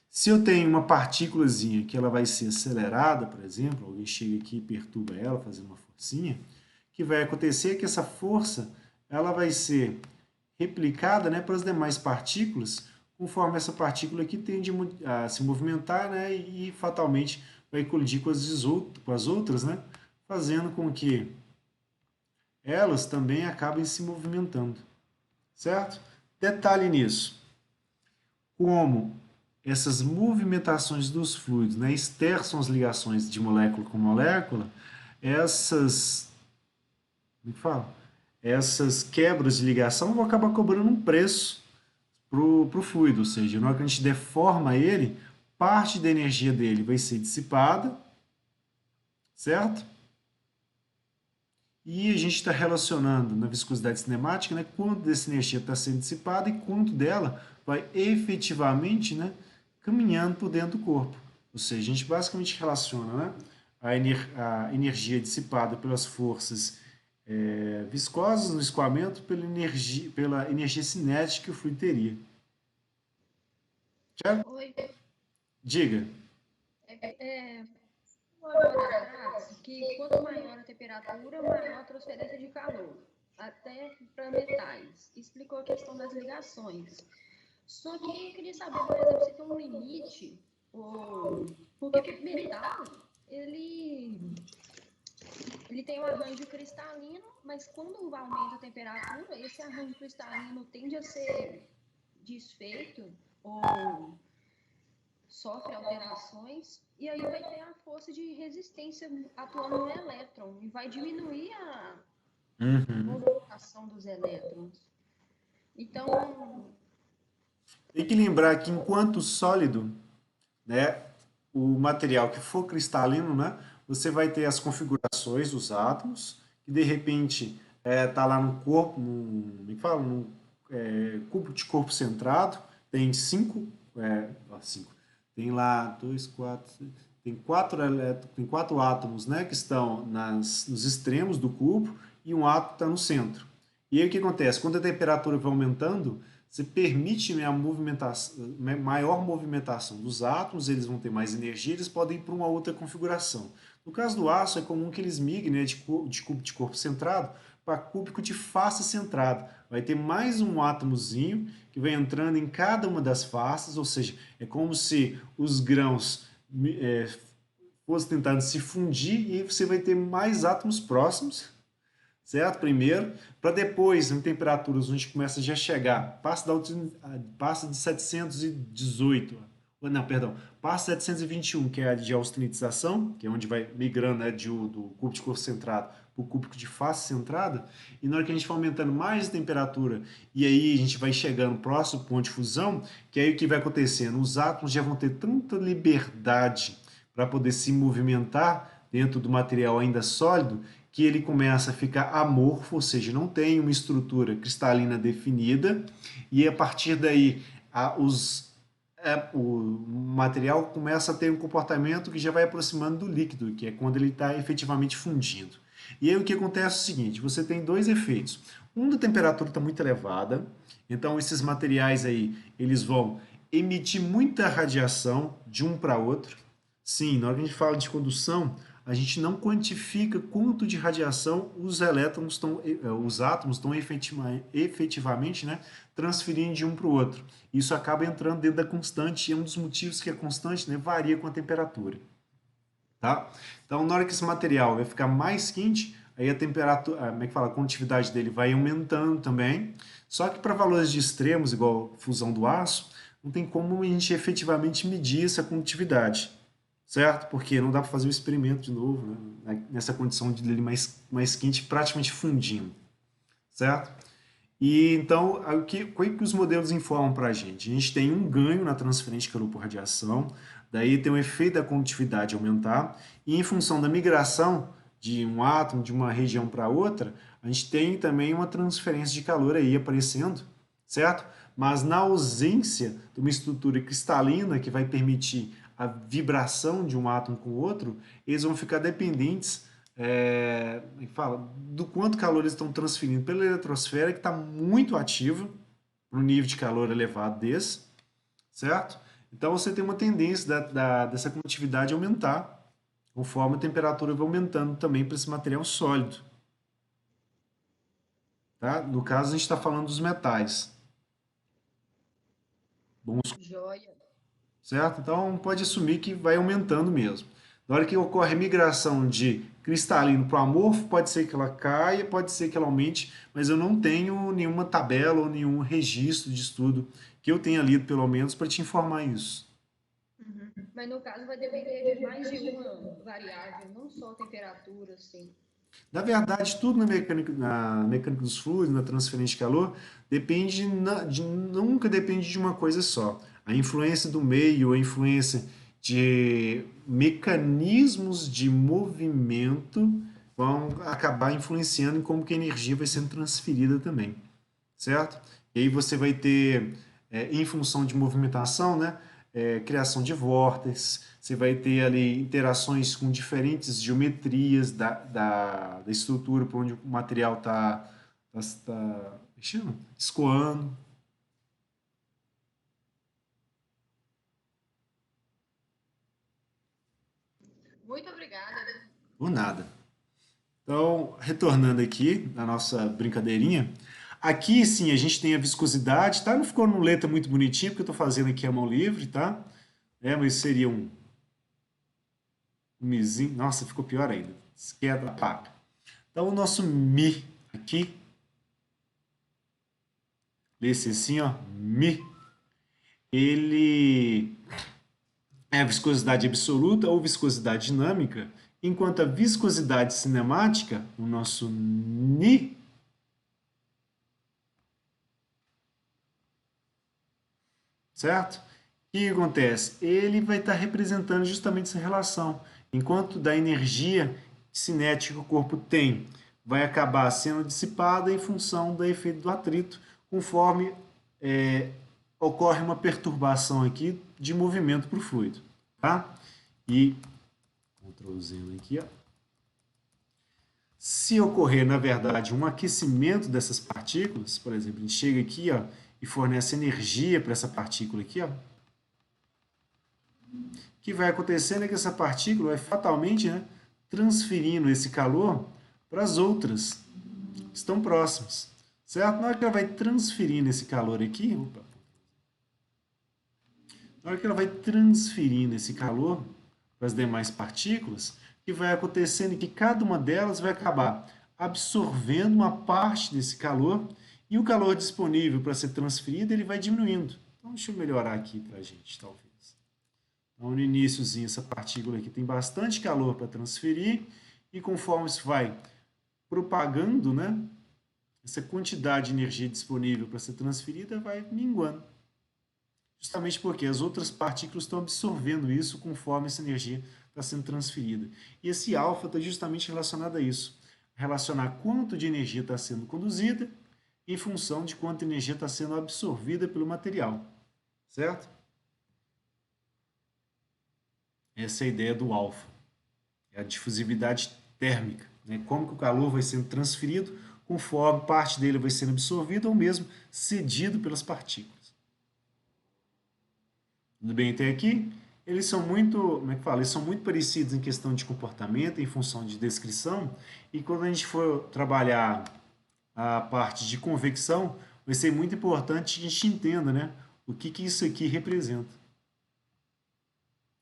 Se eu tenho uma partículazinha que ela vai ser acelerada, por exemplo, alguém chega aqui e perturba ela, fazendo uma forcinha, o que vai acontecer é que essa força ela vai ser replicada, né, para as demais partículas, conforme essa partícula aqui tende a se movimentar, né, e fatalmente vai colidir com as outras, né, fazendo com que elas também acabem se movimentando, certo? Detalhe nisso, como essas movimentações dos fluidos, né, esterçam as ligações de molécula com molécula, essas, como é que fala? Essas quebras de ligação vão acabar cobrando um preço para o fluido, ou seja, na hora que a gente deforma ele, parte da energia dele vai ser dissipada, certo? E a gente está relacionando na viscosidade cinemática, né, quanto dessa energia está sendo dissipada e quanto dela vai efetivamente, né, caminhando por dentro do corpo. Ou seja, a gente basicamente relaciona, né, a energia dissipada pelas forças viscosas no escoamento pela energia cinética que o fluido teria. Certo? Oi, Diga. agora atrás que quanto maior a temperatura, maior a transferência de calor, até para metais. Explicou a questão das ligações. Só que eu queria saber, por exemplo, se tem um limite, ou... porque o metal, ele, ele tem um arranjo cristalino, mas quando aumenta a temperatura, esse arranjo cristalino tende a ser desfeito ou sofre alterações, e aí vai ter a força de resistência atuando no elétron, e vai diminuir a Uhum. movimentação dos elétrons. Então, Tem que lembrar que enquanto sólido, né, o material que for cristalino, né, você vai ter as configurações dos átomos, que de repente está lá no corpo, me fala, num cubo de corpo centrado, tem cinco, tem lá dois, quatro, tem quatro átomos, né, que estão nos extremos do cubo e um átomo está no centro. E aí o que acontece? Quando a temperatura vai aumentando, você permite, né, a movimentação, maior movimentação dos átomos, eles vão ter mais energia, eles podem ir para uma outra configuração. No caso do aço, é comum que eles migrem, né, de cubo de corpo centrado para cúbico de face centrado. Vai ter mais um átomozinho que vai entrando em cada uma das faces, ou seja, é como se os grãos fossem tentando se fundir e aí você vai ter mais átomos próximos, certo? Primeiro, para depois, em temperaturas onde começa já a chegar, passa de 718, não, perdão, passa 721, que é a de austenitização, que é onde vai migrando, né, do cubo de corpo centrado para o cúbico de face centrada, e na hora que a gente vai aumentando mais a temperatura, e aí a gente vai chegando próximo ao ponto de fusão, que aí o que vai acontecendo? Os átomos já vão ter tanta liberdade para poder se movimentar dentro do material ainda sólido, que ele começa a ficar amorfo, ou seja, não tem uma estrutura cristalina definida, e a partir daí o material começa a ter um comportamento que já vai aproximando do líquido, que é quando ele está efetivamente fundindo. E aí o que acontece é o seguinte, você tem dois efeitos. Um, da temperatura está muito elevada, então esses materiais aí, eles vão emitir muita radiação de um para outro. Sim, na hora que a gente fala de condução, a gente não quantifica quanto de radiação os elétrons estão, os átomos estão efetivamente, né, transferindo de um para o outro. Isso acaba entrando dentro da constante, e é um dos motivos que a constante, né, varia com a temperatura. Tá? Então, na hora que esse material vai ficar mais quente, aí a temperatura, como é que fala, a condutividade dele vai aumentando também. Só que para valores de extremos, igual fusão do aço, não tem como a gente efetivamente medir essa condutividade, certo? Porque não dá para fazer o experimento de novo, né? Nessa condição de ele mais quente, praticamente fundindo, certo? E então, o que os modelos informam para a gente? A gente tem um ganho na transferência de calor por radiação, daí tem o efeito da condutividade aumentar, e em função da migração de um átomo de uma região para outra, a gente tem também uma transferência de calor aí aparecendo, certo? Mas na ausência de uma estrutura cristalina que vai permitir a vibração de um átomo com o outro, eles vão ficar dependentes do quanto calor eles estão transferindo pela eletrosfera, que está muito ativa, para um nível de calor elevado desse, certo? Então você tem uma tendência dessa condutividade aumentar, conforme a temperatura vai aumentando também para esse material sólido. tá? No caso, a gente está falando dos metais. Bons, Joia. certo? Então, pode assumir que vai aumentando mesmo. Na hora que ocorre a migração de cristalino para o amorfo, pode ser que ela caia, pode ser que ela aumente, mas eu não tenho nenhuma tabela ou nenhum registro de estudo que eu tenha lido, pelo menos, para te informar isso. Uhum. Mas no caso vai depender de mais de uma variável, não só a temperatura, assim. Na verdade, tudo na mecânica dos fluidos, na transferência de calor, nunca depende de uma coisa só. A influência do meio, a influência de mecanismos de movimento vão acabar influenciando em como que a energia vai sendo transferida também, certo? E aí você vai ter, em função de movimentação, né, criação de vórtices, você vai ter ali interações com diferentes geometrias da estrutura por onde o material está escoando. Muito obrigada. Ou nada. Então, retornando aqui na nossa brincadeirinha, aqui sim a gente tem a viscosidade, tá? Não ficou no letra muito bonitinho, porque eu estou fazendo aqui a mão livre, tá? Mas seria um mizinho. Nossa, ficou pior ainda. Esquerda, pá. Então, o nosso mi aqui, lê-se assim, ó, mi, ele é a viscosidade absoluta ou viscosidade dinâmica, enquanto a viscosidade cinemática, o nosso ni, certo? O que acontece? Ele vai estar representando justamente essa relação. Enquanto da energia cinética que o corpo tem vai acabar sendo dissipada em função do efeito do atrito, conforme é, ocorre uma perturbação aqui de movimento para o fluido. Tá? E, Ctrl-Z aqui, ó. Se ocorrer, na verdade, um aquecimento dessas partículas, por exemplo, a gente chega aqui, ó, e fornece energia para essa partícula aqui, ó, o que vai acontecendo é que essa partícula vai fatalmente, né, transferindo esse calor para as outras que estão próximas, certo? Na hora que ela vai transferindo esse calor aqui, opa, na hora que ela vai transferindo esse calor para as demais partículas, o que vai acontecendo é que cada uma delas vai acabar absorvendo uma parte desse calor e o calor disponível para ser transferido ele vai diminuindo. Então, deixa eu melhorar aqui para a gente, talvez. Então, no iníciozinho, essa partícula aqui tem bastante calor para transferir e conforme isso vai propagando, né, essa quantidade de energia disponível para ser transferida vai minguando. Justamente porque as outras partículas estão absorvendo isso conforme essa energia está sendo transferida. E esse alfa está justamente relacionado a isso. Relacionar quanto de energia está sendo conduzida em função de quanta energia está sendo absorvida pelo material. Certo? Essa é a ideia do alfa. É a difusividade térmica. Né? Como que o calor vai sendo transferido conforme parte dele vai sendo absorvida ou mesmo cedido pelas partículas. Tudo bem até aqui? Eles são muito, como é que fala? Eles são muito parecidos em questão de comportamento, em função de descrição, e quando a gente for trabalhar a parte de convecção, vai ser muito importante que a gente entenda, né, o que isso aqui representa.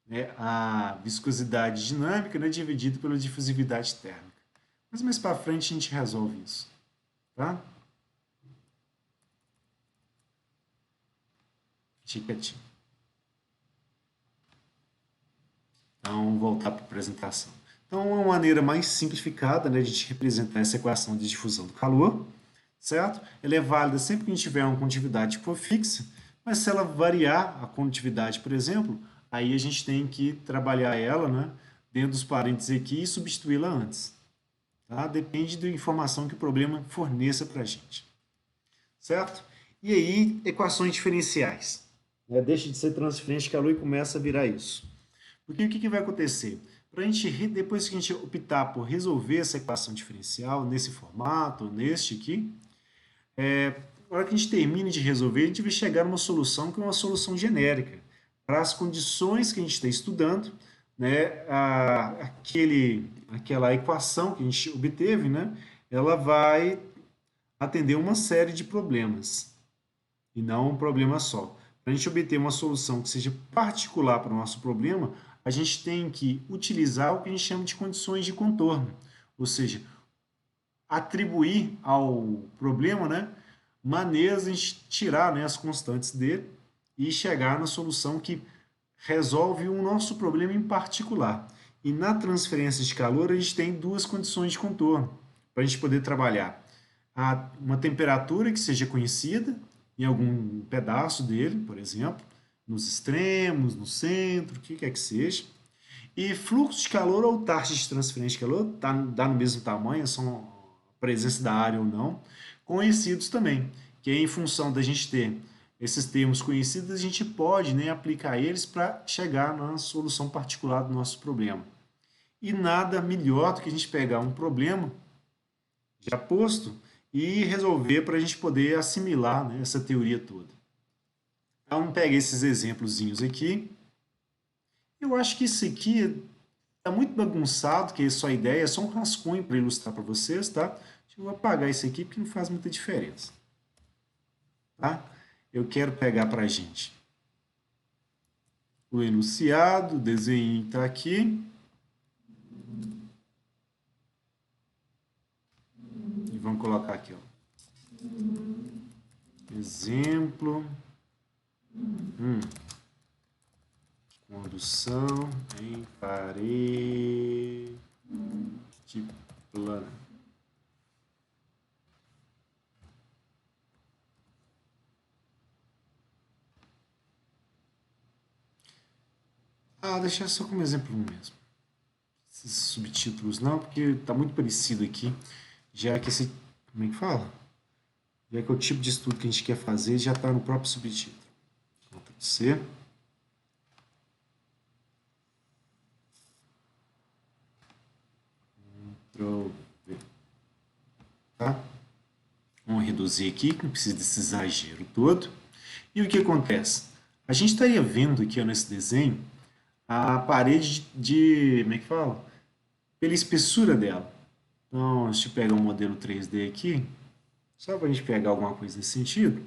Né? A viscosidade dinâmica, né, dividida pela difusividade térmica. Mas mais para frente a gente resolve isso. Tá? Fique quietinho. Então, voltar para a apresentação. Então, uma maneira mais simplificada, né, de a gente representar essa equação de difusão do calor, certo? Ela é válida sempre que a gente tiver uma condutividade que for fixa, mas se ela variar a condutividade, por exemplo, aí a gente tem que trabalhar ela, né, dentro dos parênteses aqui e substituí-la antes. Tá? Depende da informação que o problema forneça para a gente. Certo? E aí, equações diferenciais. Né? Deixa de ser transferência de calor e começa a virar isso. Porque o que vai acontecer? Pra gente, depois que a gente optar por resolver essa equação diferencial nesse formato, neste aqui, na hora que a gente termine de resolver, a gente vai chegar a uma solução que é uma solução genérica para as condições que a gente está estudando, né, aquela equação que a gente obteve, né, ela vai atender uma série de problemas, e não um problema só. Para a gente obter uma solução que seja particular para o nosso problema, a gente tem que utilizar o que a gente chama de condições de contorno, ou seja, atribuir ao problema, né, maneiras de a gente tirar, né, as constantes dele e chegar na solução que resolve o nosso problema em particular. E na transferência de calor, a gente tem duas condições de contorno para a gente poder trabalhar. Uma temperatura que seja conhecida em algum pedaço dele, por exemplo, nos extremos, no centro, o que quer que seja. E fluxo de calor ou taxa de transferência de calor, dá no mesmo tamanho, são a presença da área ou não, conhecidos também, que em função da gente ter esses termos conhecidos, a gente pode, né, aplicar eles para chegar na solução particular do nosso problema. E nada melhor do que a gente pegar um problema já posto e resolver para a gente poder assimilar, né, essa teoria toda. Então, peguei esses exemplozinhos aqui. Eu acho que isso aqui está muito bagunçado, que é só a ideia, é só um rascunho para ilustrar para vocês, tá? Eu vou apagar isso aqui porque não faz muita diferença. Tá? Eu quero pegar para a gente o enunciado, o desenho está aqui. E vamos colocar aqui, ó. Exemplo. Condução em parede plana. Deixar só como exemplo mesmo. Esses subtítulos não, porque está muito parecido aqui. Já que esse... Como é que fala? Já que é o tipo de estudo que a gente quer fazer já está no próprio subtítulo. Ctrl C. Ctrl V. Tá? Vamos reduzir aqui, que não precisa desse exagero todo. E o que acontece? A gente estaria vendo aqui, ó, nesse desenho a parede como é que fala? Pela espessura dela. Então, deixa eu pegar um modelo 3D aqui, só para a gente pegar alguma coisa nesse sentido.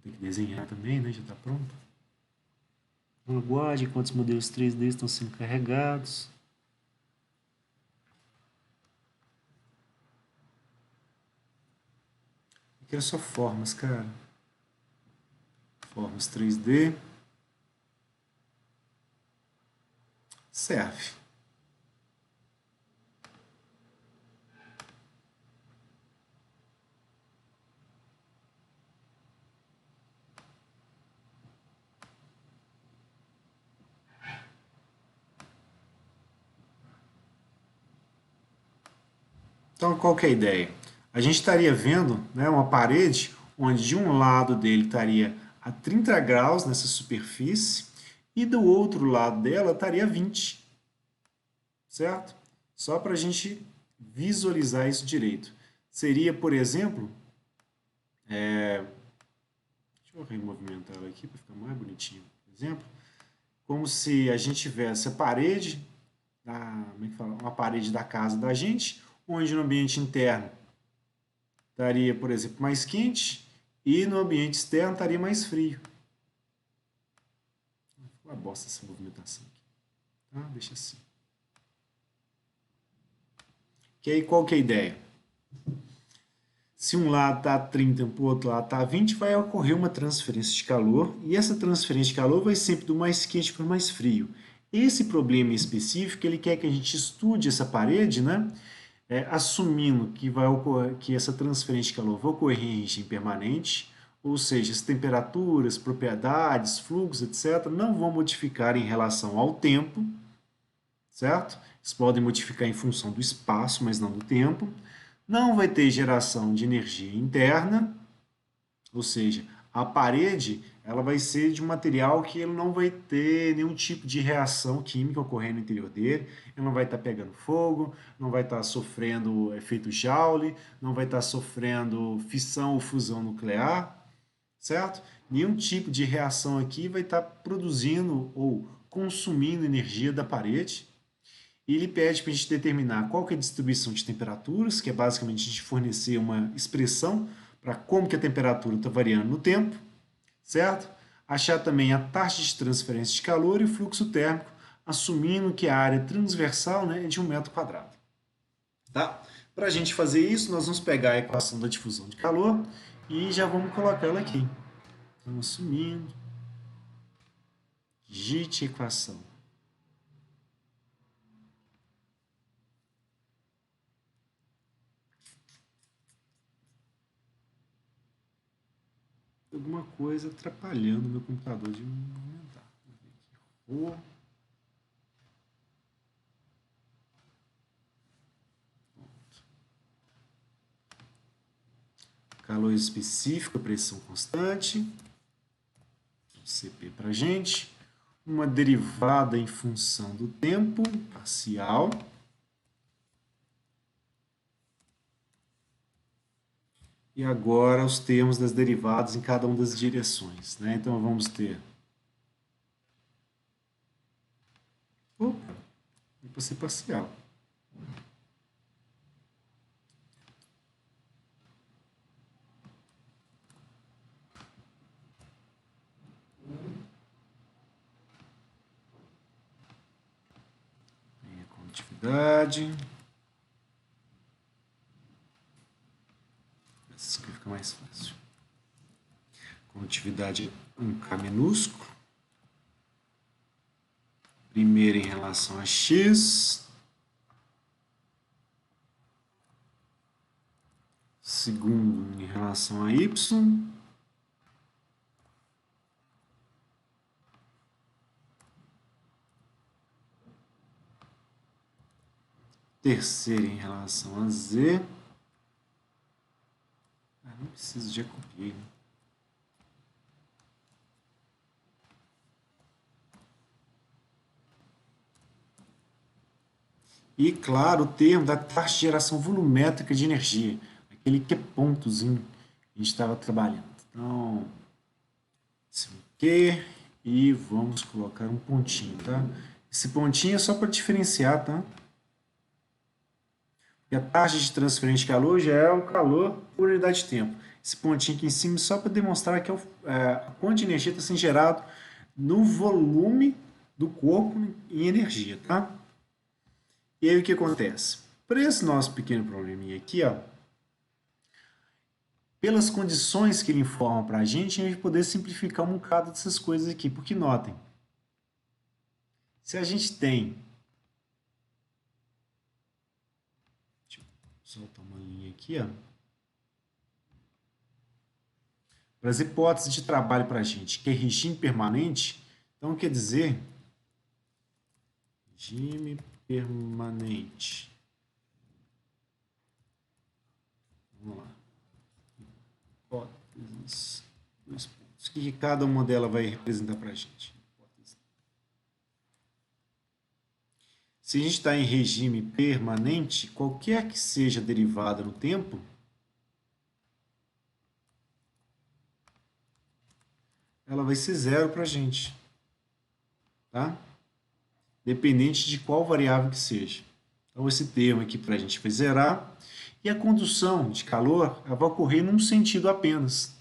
Tem que desenhar também, né? Já está pronto. Então, aguarde enquanto os modelos 3D estão sendo carregados. Aqui é só formas, cara. Formas 3D. Serve. Então, qual que é a ideia? A gente estaria vendo, né, uma parede onde de um lado dele estaria a 30 graus nessa superfície e do outro lado dela estaria 20. Certo? Só para a gente visualizar isso direito. Seria, por exemplo, deixa eu removimentar ela aqui para ficar mais bonitinho. Por exemplo, como se a gente tivesse a parede, como é que fala? Uma parede da casa da gente, onde no ambiente interno estaria, por exemplo, mais quente e no ambiente externo estaria mais frio. Ficou uma bosta essa movimentação aqui. Tá? Deixa assim. Que aí qual que é a ideia? Se um lado está a 30 e o outro lado está a 20, vai ocorrer uma transferência de calor, e essa transferência de calor vai sempre do mais quente para o mais frio. Esse problema específico, ele quer que a gente estude essa parede, né? Assumindo que essa transferência de calor vai ocorrer em regime permanente, ou seja, as temperaturas, propriedades, fluxos, etc., não vão modificar em relação ao tempo, certo? Eles podem modificar em função do espaço, mas não do tempo. Não vai ter geração de energia interna, ou seja, a parede ela vai ser de um material que ele não vai ter nenhum tipo de reação química ocorrendo no interior dele, ele não vai estar pegando fogo, não vai estar sofrendo efeito Joule, não vai estar sofrendo fissão ou fusão nuclear, certo? Nenhum tipo de reação aqui vai estar produzindo ou consumindo energia da parede. E ele pede para a gente determinar qual que é a distribuição de temperaturas, que é basicamente a gente fornecer uma expressão para como que a temperatura está variando no tempo, certo? Achar também a taxa de transferência de calor e o fluxo térmico, assumindo que a área transversal, né, é de 1 m². Tá? Para a gente fazer isso, nós vamos pegar a equação da difusão de calor e já vamos colocar ela aqui. Então, assumindo, digite a equação. Alguma coisa atrapalhando o meu computador de movimentar. Vou ver aqui. Calor específico, pressão constante. CP para a gente. Uma derivada em função do tempo parcial. E agora os termos das derivadas em cada uma das direções, né? Então vamos ter... Opa, vai ser parcial. Tem a condutividade. Essa aqui fica mais fácil. Condutividade 1K minúsculo. Primeiro em relação a X. Segundo em relação a Y. Terceiro em relação a Z. Não preciso, já copiei. Né? E, claro, o termo da taxa de geração volumétrica de energia. Aquele que é pontozinho que a gente estava trabalhando. Então, esse aqui, e vamos colocar um pontinho, tá? Esse pontinho é só para diferenciar, tá? E a taxa de transferência de calor já é o calor por unidade de tempo. Esse pontinho aqui em cima é só para demonstrar que a quanto de energia está sendo gerado no volume do corpo em energia, tá? E aí o que acontece? Para esse nosso pequeno probleminha aqui, ó, pelas condições que ele informa para a gente vai poder simplificar um bocado dessas coisas aqui. Porque notem, se a gente tem... Deixa eu soltar uma linha aqui, ó. Para as hipóteses de trabalho para a gente, que é regime permanente, então quer dizer regime permanente. Vamos lá. Hipóteses, 2 pontos. O que cada uma delas vai representar para a gente? Se a gente está em regime permanente, qualquer que seja a derivada no tempo, ela vai ser zero para a gente, tá? Dependente de qual variável que seja. Então, esse termo aqui para a gente vai zerar. E a condução de calor ela vai ocorrer num sentido apenas.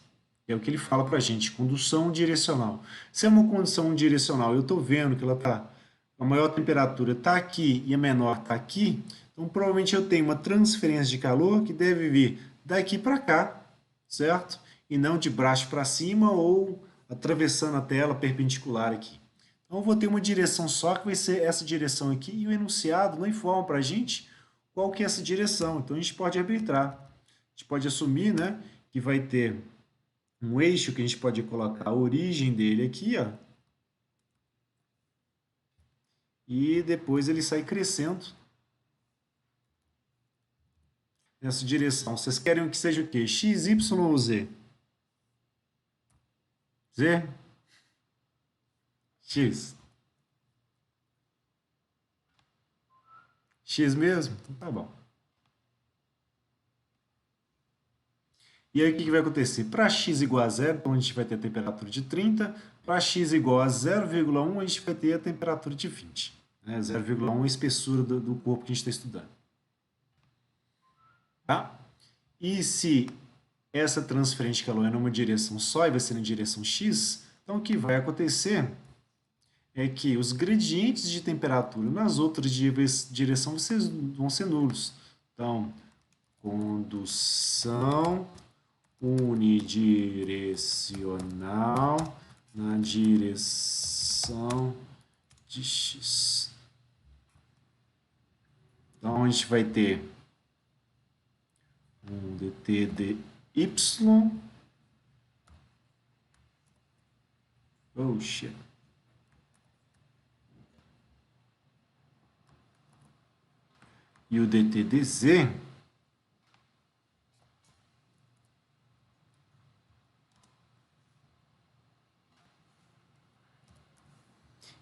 É o que ele fala para a gente, condução direcional. Se é uma condução direcional, eu estou vendo que ela tá, a maior temperatura está aqui e a menor está aqui, então provavelmente eu tenho uma transferência de calor que deve vir daqui para cá, certo? E não de baixo para cima ou atravessando a tela perpendicular aqui. Então eu vou ter uma direção só, que vai ser essa direção aqui, e o enunciado não informa para a gente qual que é essa direção. Então a gente pode arbitrar. A gente pode assumir, né, que vai ter um eixo que a gente pode colocar a origem dele aqui, ó. E depois ele sai crescendo nessa direção. Vocês querem que seja o quê? X, Y ou Z? Z? X. X mesmo? Então tá bom. E aí o que vai acontecer? Para x igual a zero, então a gente vai ter a temperatura de 30. Para x igual a 0,1, a gente vai ter a temperatura de 20. né? 0,1 é a espessura do corpo que a gente está estudando. Tá? E se essa transferência de calor é numa direção só e vai ser na direção x, então o que vai acontecer é que os gradientes de temperatura nas outras direções vão ser nulos. Então, condução unidirecional na direção de x. Então, a gente vai ter um dt de y. Oh, shit. E o dt de z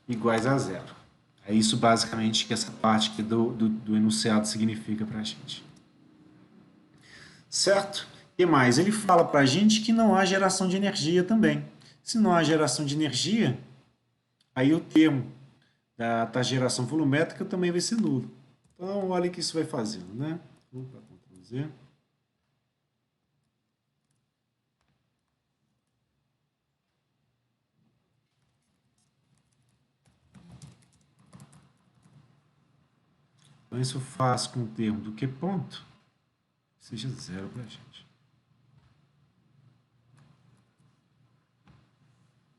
iguais a zero. É isso basicamente que essa parte aqui do enunciado significa para a gente. Certo? E mais, ele fala para a gente que não há geração de energia também. Se não há geração de energia, aí o termo da geração volumétrica também vai ser nulo. Então, olha o que isso vai fazendo, né? Opa, Ctrl Z. Então, isso faz com o termo do Q ponto seja zero para a gente.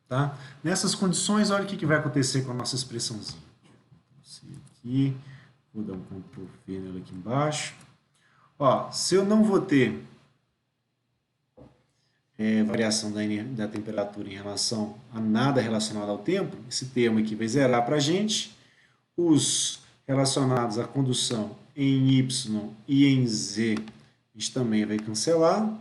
Tá? Nessas condições, olha o que vai acontecer com a nossa expressãozinha. Aqui, vou dar um Ctrl V nela aqui embaixo. Ó, se eu não vou ter variação da temperatura em relação a nada relacionado ao tempo, esse termo aqui vai zerar para a gente. Os relacionados à condução em Y e em Z, a gente também vai cancelar,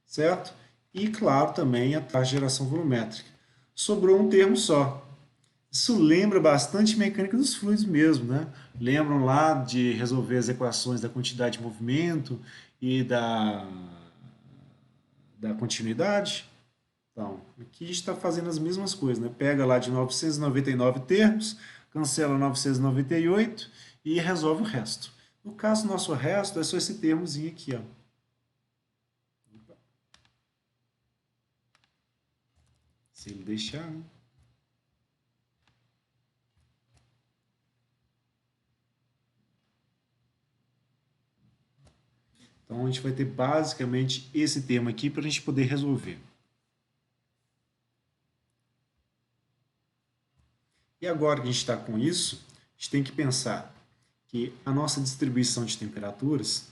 certo? E, claro, também a taxa de geração volumétrica. Sobrou um termo só. Isso lembra bastante mecânica dos fluidos mesmo, né? Lembram lá de resolver as equações da quantidade de movimento e da continuidade? Então, aqui a gente está fazendo as mesmas coisas, né? Pega lá de 999 termos, cancela 998 e resolve o resto. No caso, nosso resto é só esse termozinho aqui, ó. Se ele deixar, né? Então, a gente vai ter basicamente esse termo aqui para a gente poder resolver. E agora que a gente está com isso, a gente tem que pensar que a nossa distribuição de temperaturas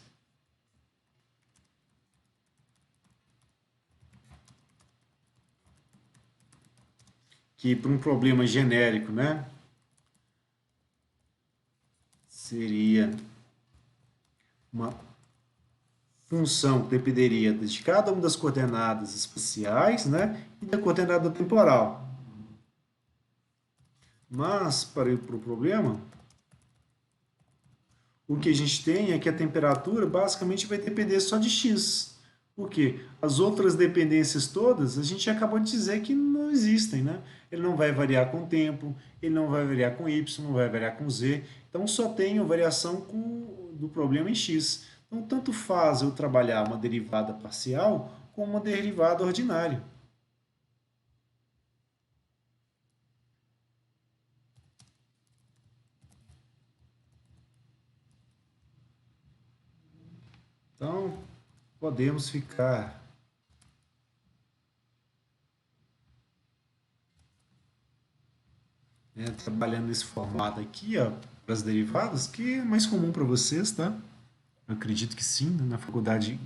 que para um problema genérico, né, seria uma função que dependeria de cada uma das coordenadas espaciais, né, e da coordenada temporal. Mas, para o problema, o que a gente tem é que a temperatura basicamente vai depender só de x. Porque as outras dependências todas, a gente acabou de dizer que não existem, né? Ele não vai variar com o tempo, ele não vai variar com y, não vai variar com z. Então, só tenho variação do problema em x. Então, tanto faz eu trabalhar uma derivada parcial como uma derivada ordinária. Então, podemos ficar trabalhando nesse formato aqui, ó, para as derivadas, que é mais comum para vocês, tá? Eu acredito que sim, né? Na faculdade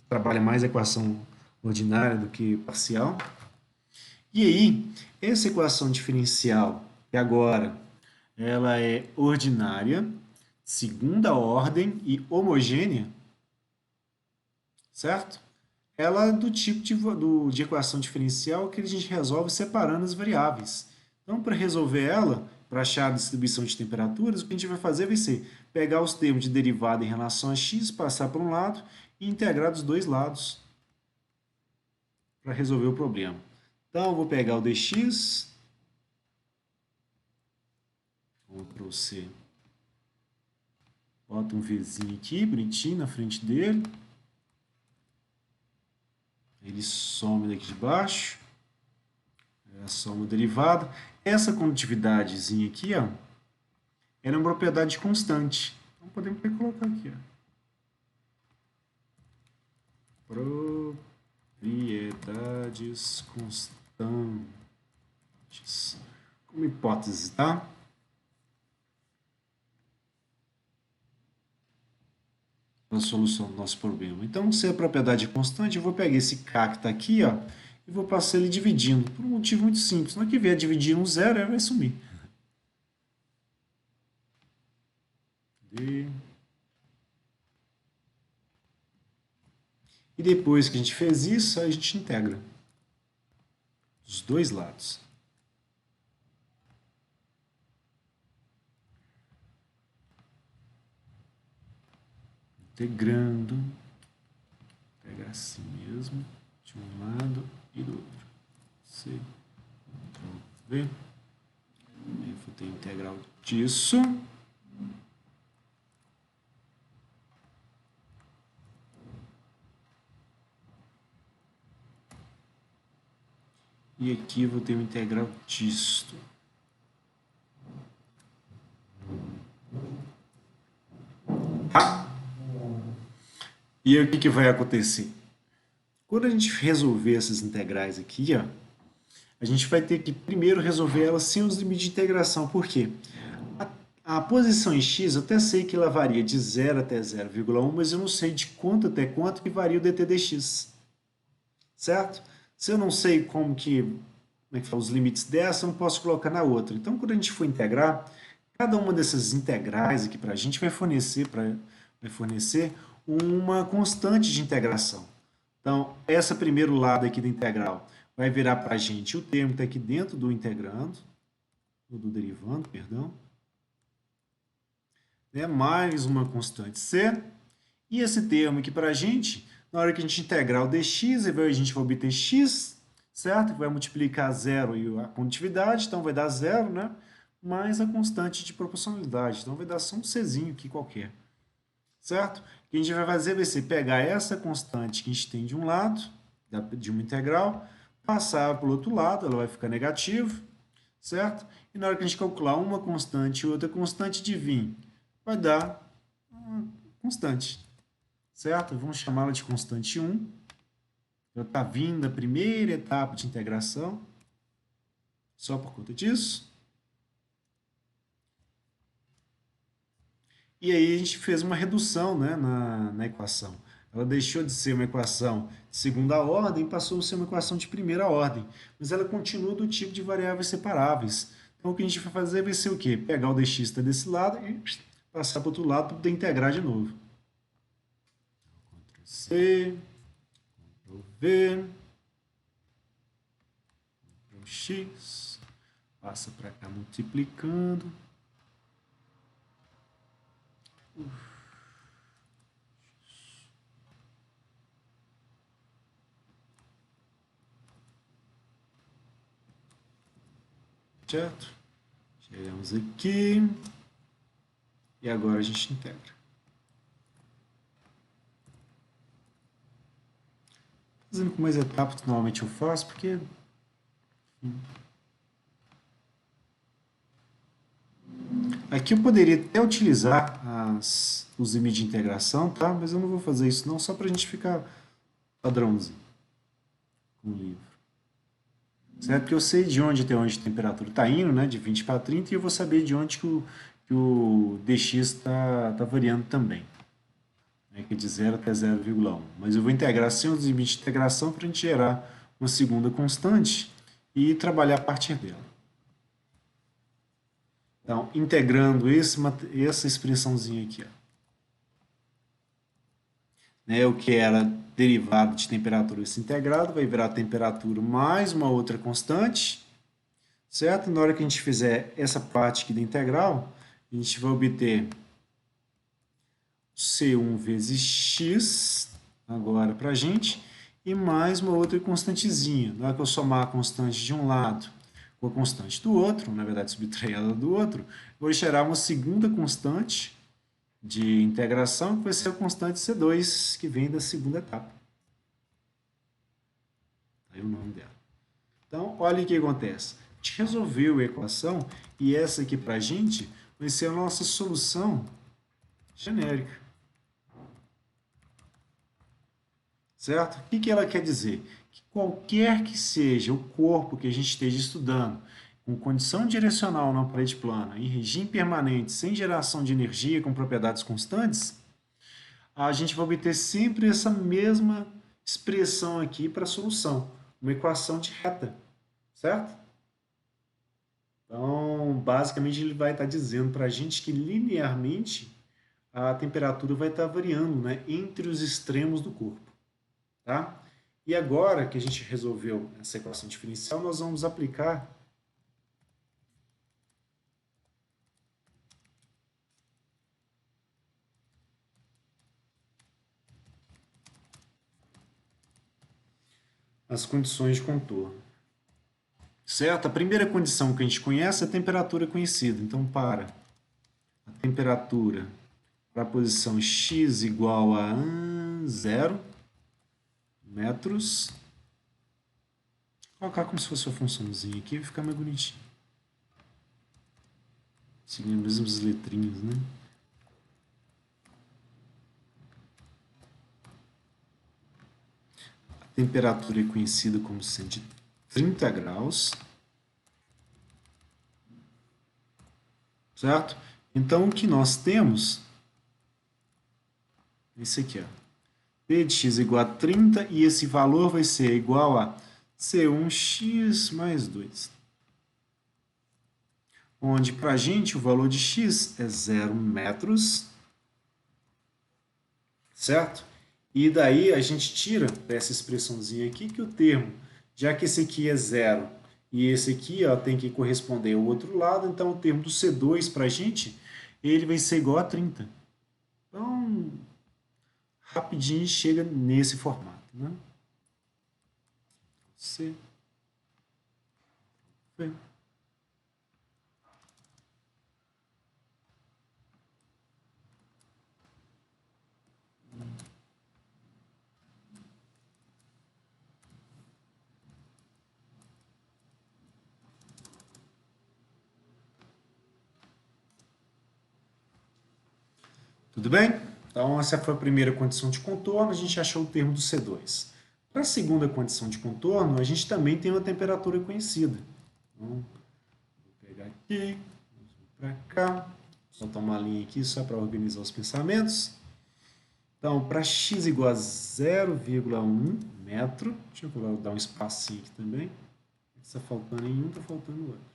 trabalha mais equação ordinária do que parcial. E aí, essa equação diferencial, que agora ela é ordinária, segunda ordem e homogênea, certo? Ela é do tipo de equação diferencial que a gente resolve separando as variáveis. Então, para resolver ela, para achar a distribuição de temperaturas, o que a gente vai fazer vai ser pegar os termos de derivada em relação a x, passar para um lado e integrar dos dois lados para resolver o problema. Então, eu vou pegar o dx, Ctrl C. Bota um Vzinho aqui, bonitinho, na frente dele. Ele some daqui de baixo. É a soma derivada. Essa condutividadezinha aqui, ó, ela é uma propriedade constante. Então, podemos colocar aqui, ó. Propriedades constantes. Como hipótese, tá? A solução do nosso problema. Então, se a propriedade é constante, eu vou pegar esse K que está aqui, ó, e vou passar ele dividindo, por um motivo muito simples. Na hora que vier dividir um zero, ele vai sumir. E depois que a gente fez isso, a gente integra os dois lados. Integrando. Pegar assim mesmo, de um lado e do outro. C, Ctrl V. Aí vou ter integral disso. E aqui vou ter uma integral disto. Tá? E aí o que vai acontecer? Quando a gente resolver essas integrais aqui, ó, a gente vai ter que primeiro resolver elas sem os limites de integração. Por quê? A posição em x, eu até sei que ela varia de 0 até 0,1, mas eu não sei de quanto até quanto que varia o dt dx. Certo? Se eu não sei como que fala, os limites dessa, eu não posso colocar na outra. Então, quando a gente for integrar, cada uma dessas integrais aqui para a gente vai fornecer uma constante de integração. Então, esse primeiro lado aqui da integral vai virar para a gente o termo que está aqui dentro do integrando, ou do derivando, perdão. Mais uma constante c. E esse termo aqui para a gente, na hora que a gente integrar o dx, a gente vai obter x, certo? Vai multiplicar zero e a condutividade, então vai dar zero, né? Mais a constante de proporcionalidade. Então vai dar só um czinho aqui qualquer. Certo? O que a gente vai fazer vai ser pegar essa constante que a gente tem de um lado, de uma integral, passar para o outro lado, ela vai ficar negativa, certo? E na hora que a gente calcular uma constante e outra constante de vir, vai dar uma constante, certo? Vamos chamá-la de constante 1. Já está vindo a primeira etapa de integração, só por conta disso. E aí a gente fez uma redução, né, na equação. Ela deixou de ser uma equação de segunda ordem e passou a ser uma equação de primeira ordem. Mas ela continua do tipo de variáveis separáveis. Então o que a gente vai fazer vai ser o quê? Pegar o dx tá desse lado e passar para o outro lado para poder integrar de novo. Ctrl C, Ctrl V, Ctrl X, passa para cá multiplicando. Certo? Chegamos aqui. E agora a gente integra. Fazendo com mais etapas que normalmente eu faço, porque... Aqui eu poderia até utilizar os limites de integração, tá? Mas eu não vou fazer isso não, só para a gente ficar padrãozinho com o livro. Certo? Porque eu sei de onde até onde a temperatura está indo, né? De 20 para 30, e eu vou saber de onde que o dx está variando também. Né? Que é de 0 até 0,1. Mas eu vou integrar sem os limites de integração para a gente gerar uma segunda constante e trabalhar a partir dela. Então, integrando essa expressãozinha aqui, ó. Né, o que era derivado de temperatura esse integrado vai virar temperatura mais uma outra constante, certo? Na hora que a gente fizer essa parte aqui da integral, a gente vai obter C1 vezes x, agora para a gente, e mais uma outra constantezinha. Na hora que eu somar a constante de um lado a constante do outro, na verdade subtrair ela do outro, vou gerar uma segunda constante de integração, que vai ser a constante C2, que vem da segunda etapa. Aí o nome dela. Então, olha o que acontece. A gente resolveu a equação e essa aqui para a gente vai ser a nossa solução genérica. Certo? O que ela quer dizer? Que qualquer que seja o corpo que a gente esteja estudando, com condição direcional na parede plana, em regime permanente, sem geração de energia, com propriedades constantes, a gente vai obter sempre essa mesma expressão aqui para a solução, uma equação de reta, certo? Então, basicamente, ele vai estar dizendo para a gente que linearmente a temperatura vai estar variando, né, entre os extremos do corpo. Tá? E agora que a gente resolveu essa equação diferencial, nós vamos aplicar as condições de contorno. Certo? A primeira condição que a gente conhece é a temperatura conhecida. Então, para a temperatura para a posição x igual a 0 metros, vou colocar como se fosse uma funçãozinha aqui, vai ficar mais bonitinho. Seguindo as mesmas letrinhas, né? A temperatura é conhecida como sendo de 30 graus. Certo? Então, o que nós temos é esse aqui, ó. P de x igual a 30 e esse valor vai ser igual a C1x mais 2. Onde, para a gente, o valor de x é 0 metros. Certo? E daí a gente tira dessa expressãozinha aqui que o termo, já que esse aqui é 0 e esse aqui ó, tem que corresponder ao outro lado, então o termo do C2 para a gente, ele vai ser igual a 30. Então, rapidinho chega nesse formato. Né? C. V. Tudo bem? Então, essa foi a primeira condição de contorno, a gente achou o termo do C2. Para a segunda condição de contorno, a gente também tem uma temperatura conhecida. Então, vou pegar aqui, para cá, só tomar uma linha aqui só para organizar os pensamentos. Então, para x igual a 0,1 metro, deixa eu dar um espacinho aqui também. Está faltando em um, está faltando no outro.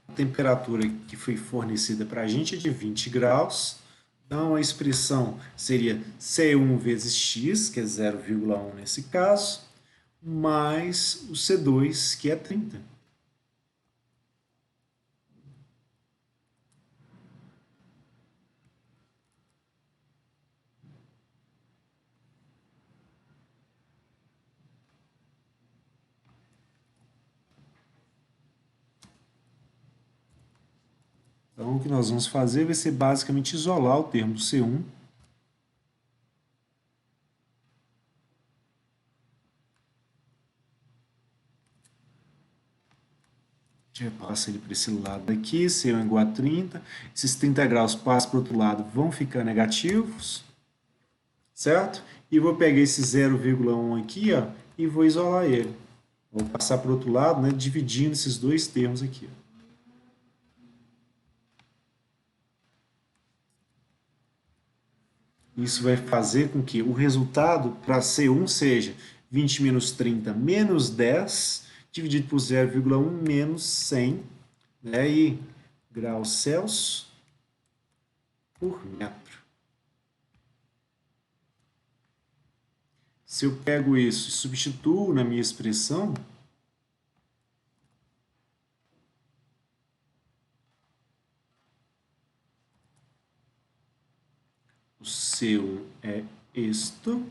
A temperatura que foi fornecida para a gente é de 20 graus. Então, a expressão seria C1 vezes x, que é 0,1 nesse caso, mais o C2, que é 30. Então, o que nós vamos fazer vai ser basicamente isolar o termo do C1. A gente passa ele para esse lado daqui, C1 igual a 30. Esses 30 graus passam para o outro lado, vão ficar negativos. Certo? E vou pegar esse 0,1 aqui ó, e vou isolar ele. Vou passar para o outro lado, né, dividindo esses dois termos aqui. Ó. Isso vai fazer com que o resultado para C1 seja 20 menos 30 menos 10, dividido por 0,1 menos 100, né, e graus Celsius por metro. Se eu pego isso e substituo na minha expressão, O seu é isto.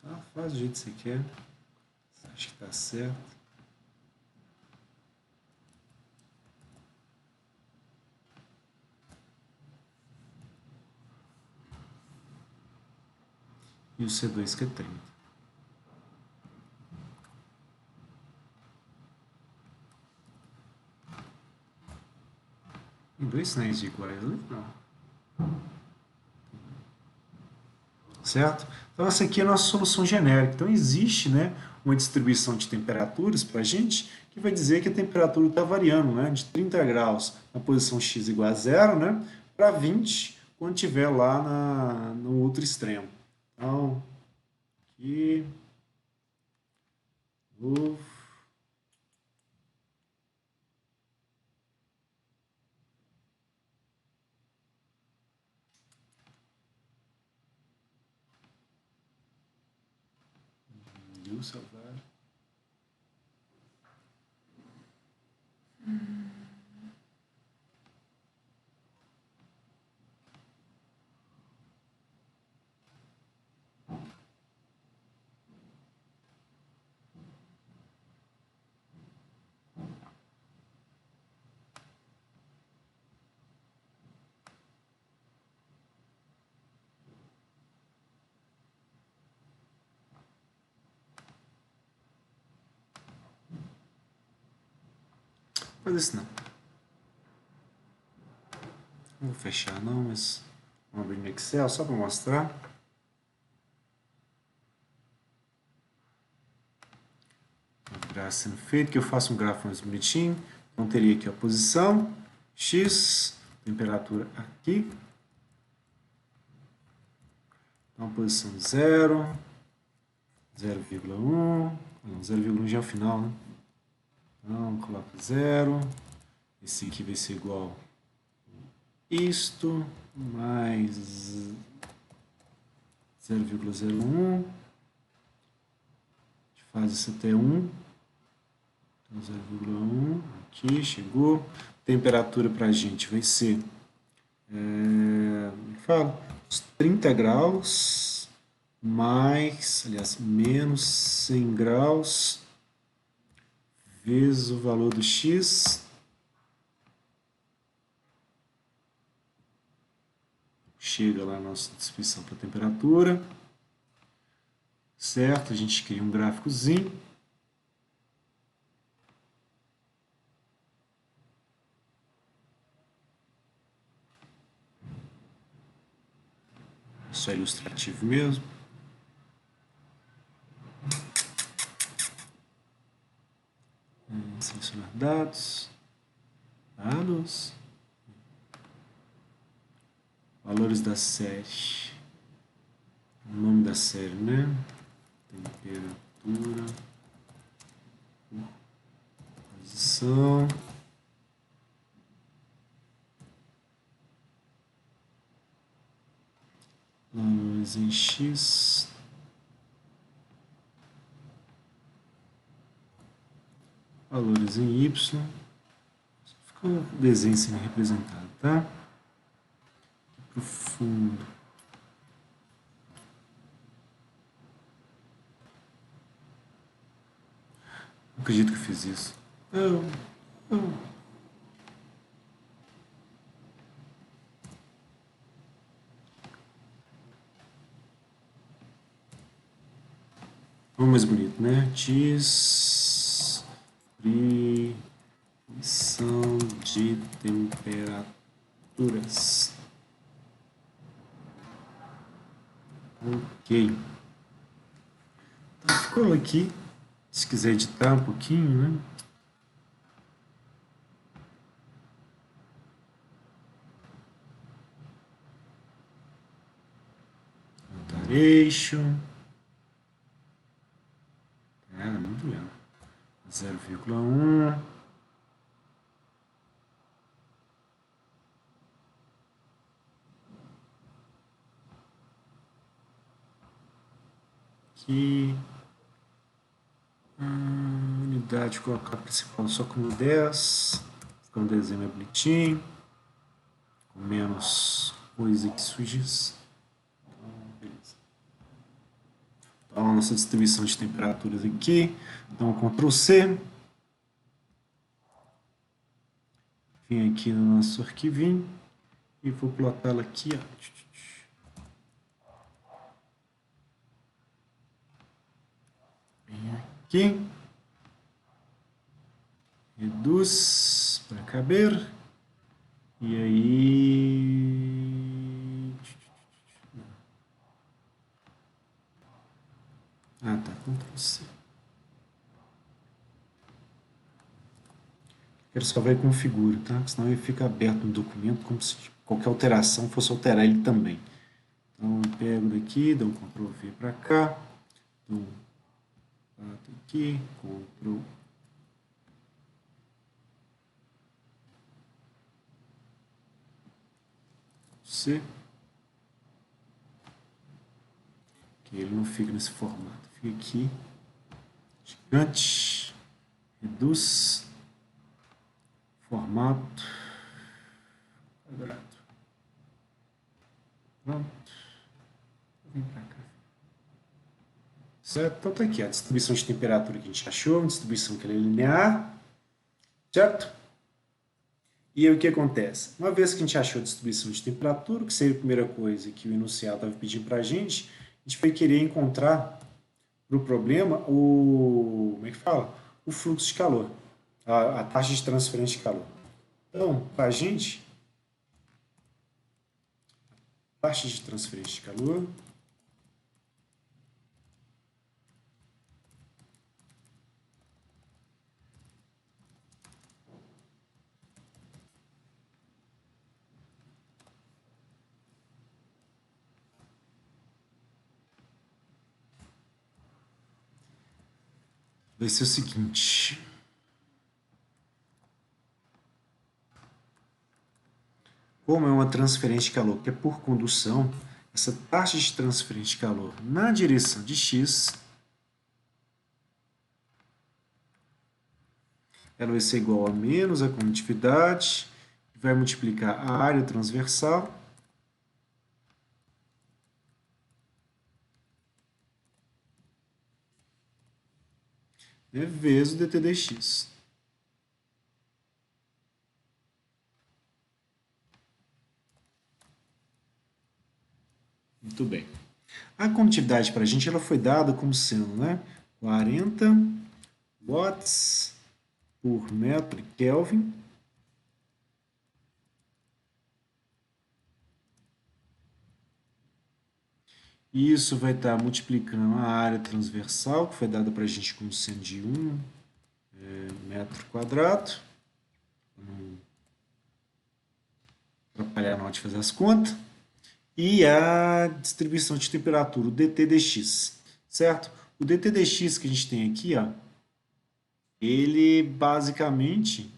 Tá, faz do jeito que você quer. Você acha que tá certo. E o C2 que é 30. Tem dois sinais iguais ali? Não. Certo? Então, essa aqui é a nossa solução genérica. Então, existe, né, uma distribuição de temperaturas para a gente que vai dizer que a temperatura está variando, né, de 30 graus na posição x igual a zero, né, para 20 quando estiver lá no outro extremo. Então, aqui, salvar. Fazer isso não. Não vou fechar não, mas vamos abrir no Excel só para mostrar. O gráfico sendo feito, que eu faço um gráfico mais bonitinho. Então teria aqui a posição, X, temperatura aqui. Então posição 0, 0,1, não, 0,1 já é o final, né? Então coloca 0, esse aqui vai ser igual a isto, mais 0,01, a gente faz isso até 1, então 0,1, aqui, chegou, temperatura para a gente vai ser, os 30 graus, mais, aliás, menos 100 graus, vezes o valor do x, chega lá a nossa distribuição para a temperatura, certo? A gente cria um gráficozinho. Só ilustrativo mesmo. Selecionar dados. Dados. Valores da série. O nome da série, né? Temperatura. Posição. Valores em X. Valores em Y. Fica o desenho sendo representado, tá? Profundo. Não acredito que eu fiz isso. Vamos mais bonito, né? Distribuição de temperaturas. Ok. Então, ficou aqui. Se quiser editar um pouquinho, né? Eixo. É, muito legal. 0,1. aqui. Unidade, colocar a principal só como 10. Ficar um desenho mais bonitinho. Com menos coisa que sujas. Então, beleza. Então, a nossa distribuição de temperaturas aqui. Então, Ctrl C. Vim aqui no nosso arquivinho e vou plotá-la aqui, ó. Vem aqui. Reduz para caber. E aí... Ah, tá. Ctrl C. Ele só vai configura, tá? Senão ele fica aberto no documento como se qualquer alteração fosse alterar ele também. Então eu pego daqui, dou um Ctrl V para cá, dou um aqui, Ctrl C. Que ele não fica nesse formato. Fica aqui, gigante, reduz, formato, quadrado. Pronto. Vem para cá. Certo? Então tá aqui a distribuição de temperatura que a gente achou, uma distribuição que ela é linear, certo? E aí o que acontece? Uma vez que a gente achou a distribuição de temperatura, que seria a primeira coisa que o enunciado estava pedindo para a gente vai querer encontrar para o problema o, como é que fala? O fluxo de calor, a taxa de transferência de calor. Então, para a gente, taxa de transferência de calor vai ser o seguinte. Como é uma transferência de calor que é por condução, essa taxa de transferência de calor na direção de x, ela vai ser igual a menos a condutividade, vai multiplicar a área transversal, vezes o dt dx. Muito bem. A condutividade para a gente ela foi dada como sendo, né, 40 watts por metro Kelvin. E isso vai estar multiplicando a área transversal, que foi dada para a gente como sendo de 1 metro quadrado. Não atrapalhar na hora de fazer as contas. E a distribuição de temperatura, o dt dx, certo? O dt dx que a gente tem aqui, ó, ele basicamente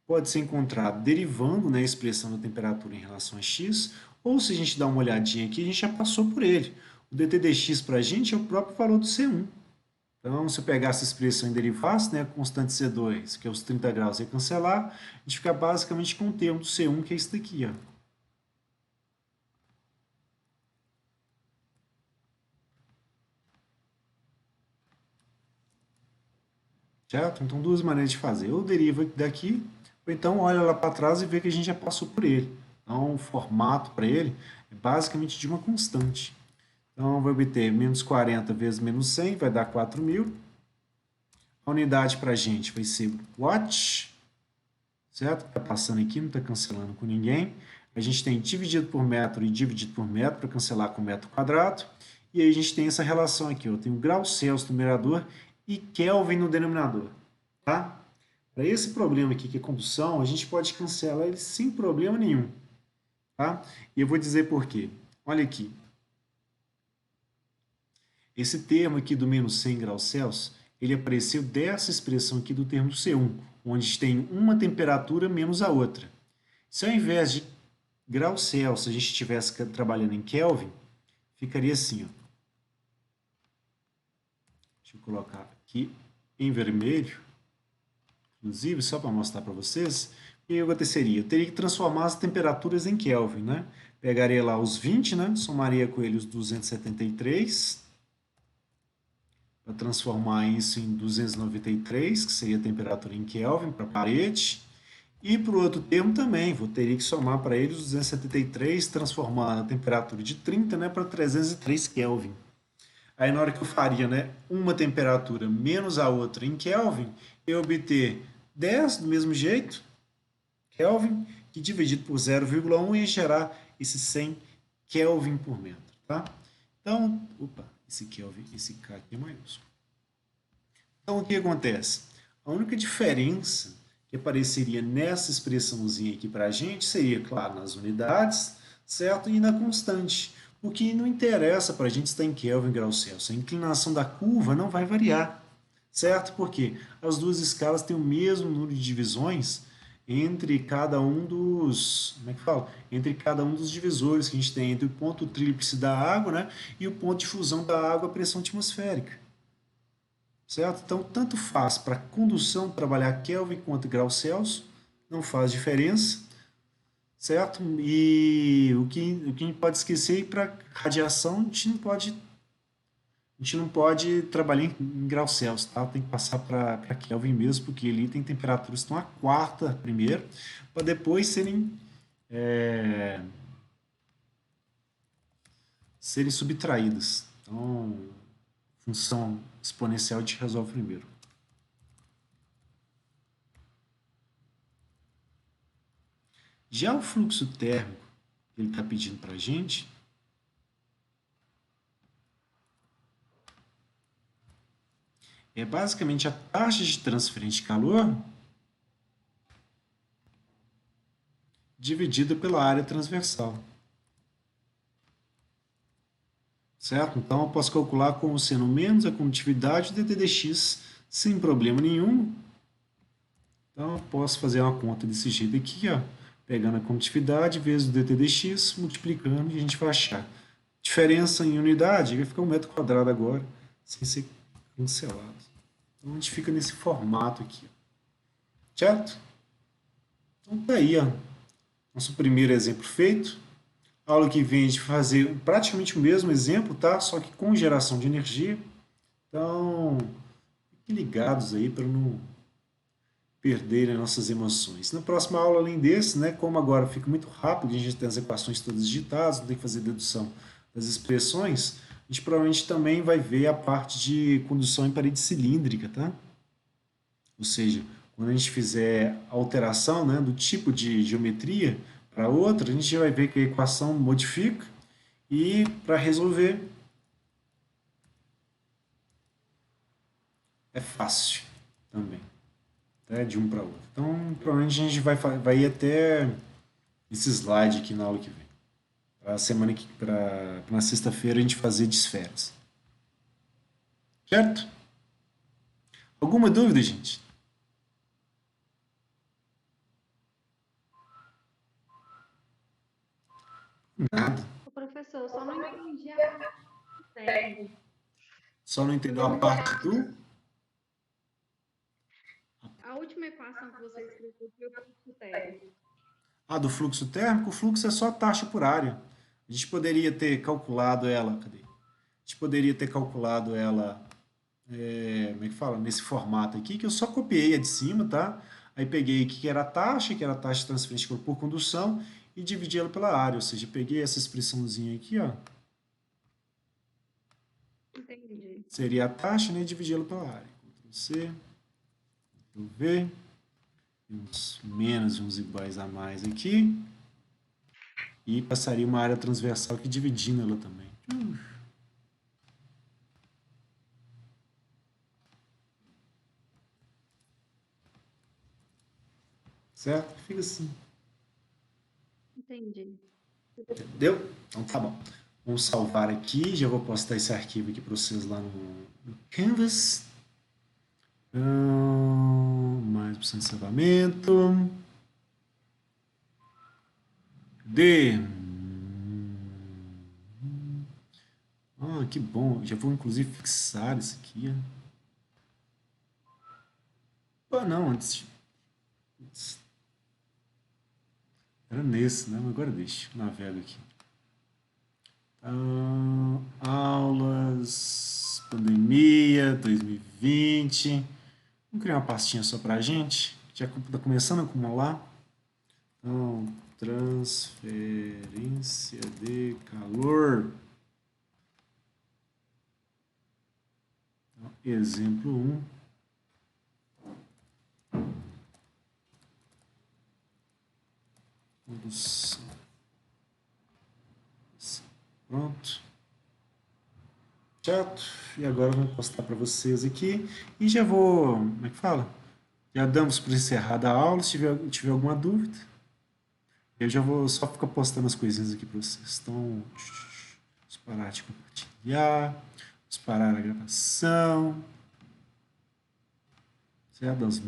pode ser encontrado derivando, né, a expressão da temperatura em relação a x, ou se a gente dá uma olhadinha aqui, a gente já passou por ele. O dt dx para a gente é o próprio valor do C1. Então, se eu pegar essa expressão e derivasse, né, a constante C2, que é os 30 graus, e cancelar, a gente fica basicamente com o termo do C1, que é isso daqui, ó. Certo? Então, duas maneiras de fazer. Ou deriva daqui, ou então olha lá para trás e vê que a gente já passou por ele. Então, o formato para ele é basicamente de uma constante. Então, vai obter menos 40 vezes menos 100, vai dar 4.000. A unidade para a gente vai ser watt, certo? Está passando aqui, não está cancelando com ninguém. A gente tem dividido por metro e dividido por metro para cancelar com metro quadrado. E aí a gente tem essa relação aqui. Eu tenho graus Celsius no numerador e Kelvin no denominador. Tá? Para esse problema aqui, que é condução, a gente pode cancelar ele sem problema nenhum. Tá? E eu vou dizer por quê. Olha aqui. Esse termo aqui do menos 100 graus Celsius, ele apareceu dessa expressão aqui do termo do C1, onde tem uma temperatura menos a outra. Se ao invés de graus Celsius a gente estivesse trabalhando em Kelvin, ficaria assim, ó. Deixa eu colocar aqui em vermelho, inclusive, só para mostrar para vocês, o que aconteceria? Eu teria que transformar as temperaturas em Kelvin, né? Pegaria lá os 20, né? Somaria com ele os 273, para transformar isso em 293, que seria a temperatura em Kelvin para a parede. E para o outro termo também, vou ter que somar para ele os 273, transformar a temperatura de 30, né, para 303 Kelvin. Aí na hora que eu faria, né, uma temperatura menos a outra em Kelvin, eu obter 10 do mesmo jeito, Kelvin, que dividido por 0,1 ia gerar esse 100 Kelvin por metro, tá? Então, opa, esse Kelvin, esse K aqui é maiúsculo. Então, o que acontece? A única diferença que apareceria nessa expressãozinha aqui para a gente seria, claro, nas unidades, certo? E na constante. O que não interessa para a gente estar em Kelvin, graus Celsius. A inclinação da curva não vai variar, certo? Porque as duas escalas têm o mesmo número de divisões entre cada um dos, como é que fala? Entre cada um dos divisores que a gente tem entre o ponto tríplice da água, né, e o ponto de fusão da água à pressão atmosférica. Certo? Então, tanto faz para condução trabalhar Kelvin quanto graus Celsius, não faz diferença, certo? E o que a gente pode esquecer, para radiação, a gente não pode trabalhar em graus Celsius, tá? Tem que passar para Kelvin mesmo, porque ali tem temperaturas que estão a quarta primeiro, para depois serem subtraídas. Então, função exponencial a gente resolve primeiro. Já o fluxo térmico que ele está pedindo para a gente é basicamente a taxa de transferência de calor dividida pela área transversal. Certo? Então eu posso calcular como sendo menos a condutividade dt dx sem problema nenhum. Então eu posso fazer uma conta desse jeito aqui, ó, pegando a condutividade vezes o dt dx, multiplicando, e a gente vai achar. Diferença em unidade vai ficar 1 metro quadrado agora, sem ser cancelado. Então a gente fica nesse formato aqui. Certo? Então tá aí, ó, nosso primeiro exemplo feito. A aula que vem a gente vai fazer praticamente o mesmo exemplo, tá? Só que com geração de energia. Então, fiquem ligados aí para não perderem nossas emoções. Na próxima aula, além desse, né, como agora fica muito rápido, a gente tem as equações todas digitadas, não tem que fazer dedução das expressões, a gente provavelmente também vai ver a parte de condução em parede cilíndrica, tá? Ou seja, quando a gente fizer alteração, né, do tipo de geometria para outra, a gente vai ver que a equação modifica e para resolver é fácil também, tá? De um para outro. Então, provavelmente a gente vai ir até esse slide aqui na aula que vem. Para a semana que para na sexta-feira a gente fazer de esferas. Certo? Alguma dúvida, gente? Nada. Ô, professor, eu só não entendi a parte do térmico. Só não entendeu a parte do. A última equação que você escreveu foi o fluxo térmico. Ah, do fluxo térmico, o fluxo é só taxa por área. A gente poderia ter calculado ela, cadê? A gente poderia ter calculado ela, como é que fala? Nesse formato aqui, que eu só copiei a de cima, tá? Aí peguei aqui que era a taxa de transferência por condução, e dividi ela pela área, ou seja, peguei essa expressãozinha aqui, ó. Entendi. Seria a taxa, né? E dividi ela pela área. Ctrl C, Ctrl V, uns menos e uns iguais a mais aqui. E passaria uma área transversal aqui dividindo ela também. Certo? Fica assim. Entendi. Entendeu? Então tá bom. Vamos salvar aqui. Já vou postar esse arquivo aqui para vocês lá no Canvas. Mais opção de salvamento. D. Ah, que bom. Já vou inclusive fixar isso aqui. Ah, não, antes era nesse, né? Mas agora deixa. Navego aqui. Aulas, pandemia, 2020. Vamos criar uma pastinha só pra gente. Já está começando a acumular. Então, transferência de calor. Então, exemplo 1. Produção. Pronto. Certo? E agora eu vou postar para vocês aqui. E já vou. Como é que fala? Já damos por encerrada a aula. Se tiver alguma dúvida, eu já vou só ficar postando as coisinhas aqui para vocês. Então, vamos parar de compartilhar. Vamos parar a gravação. Certo? Das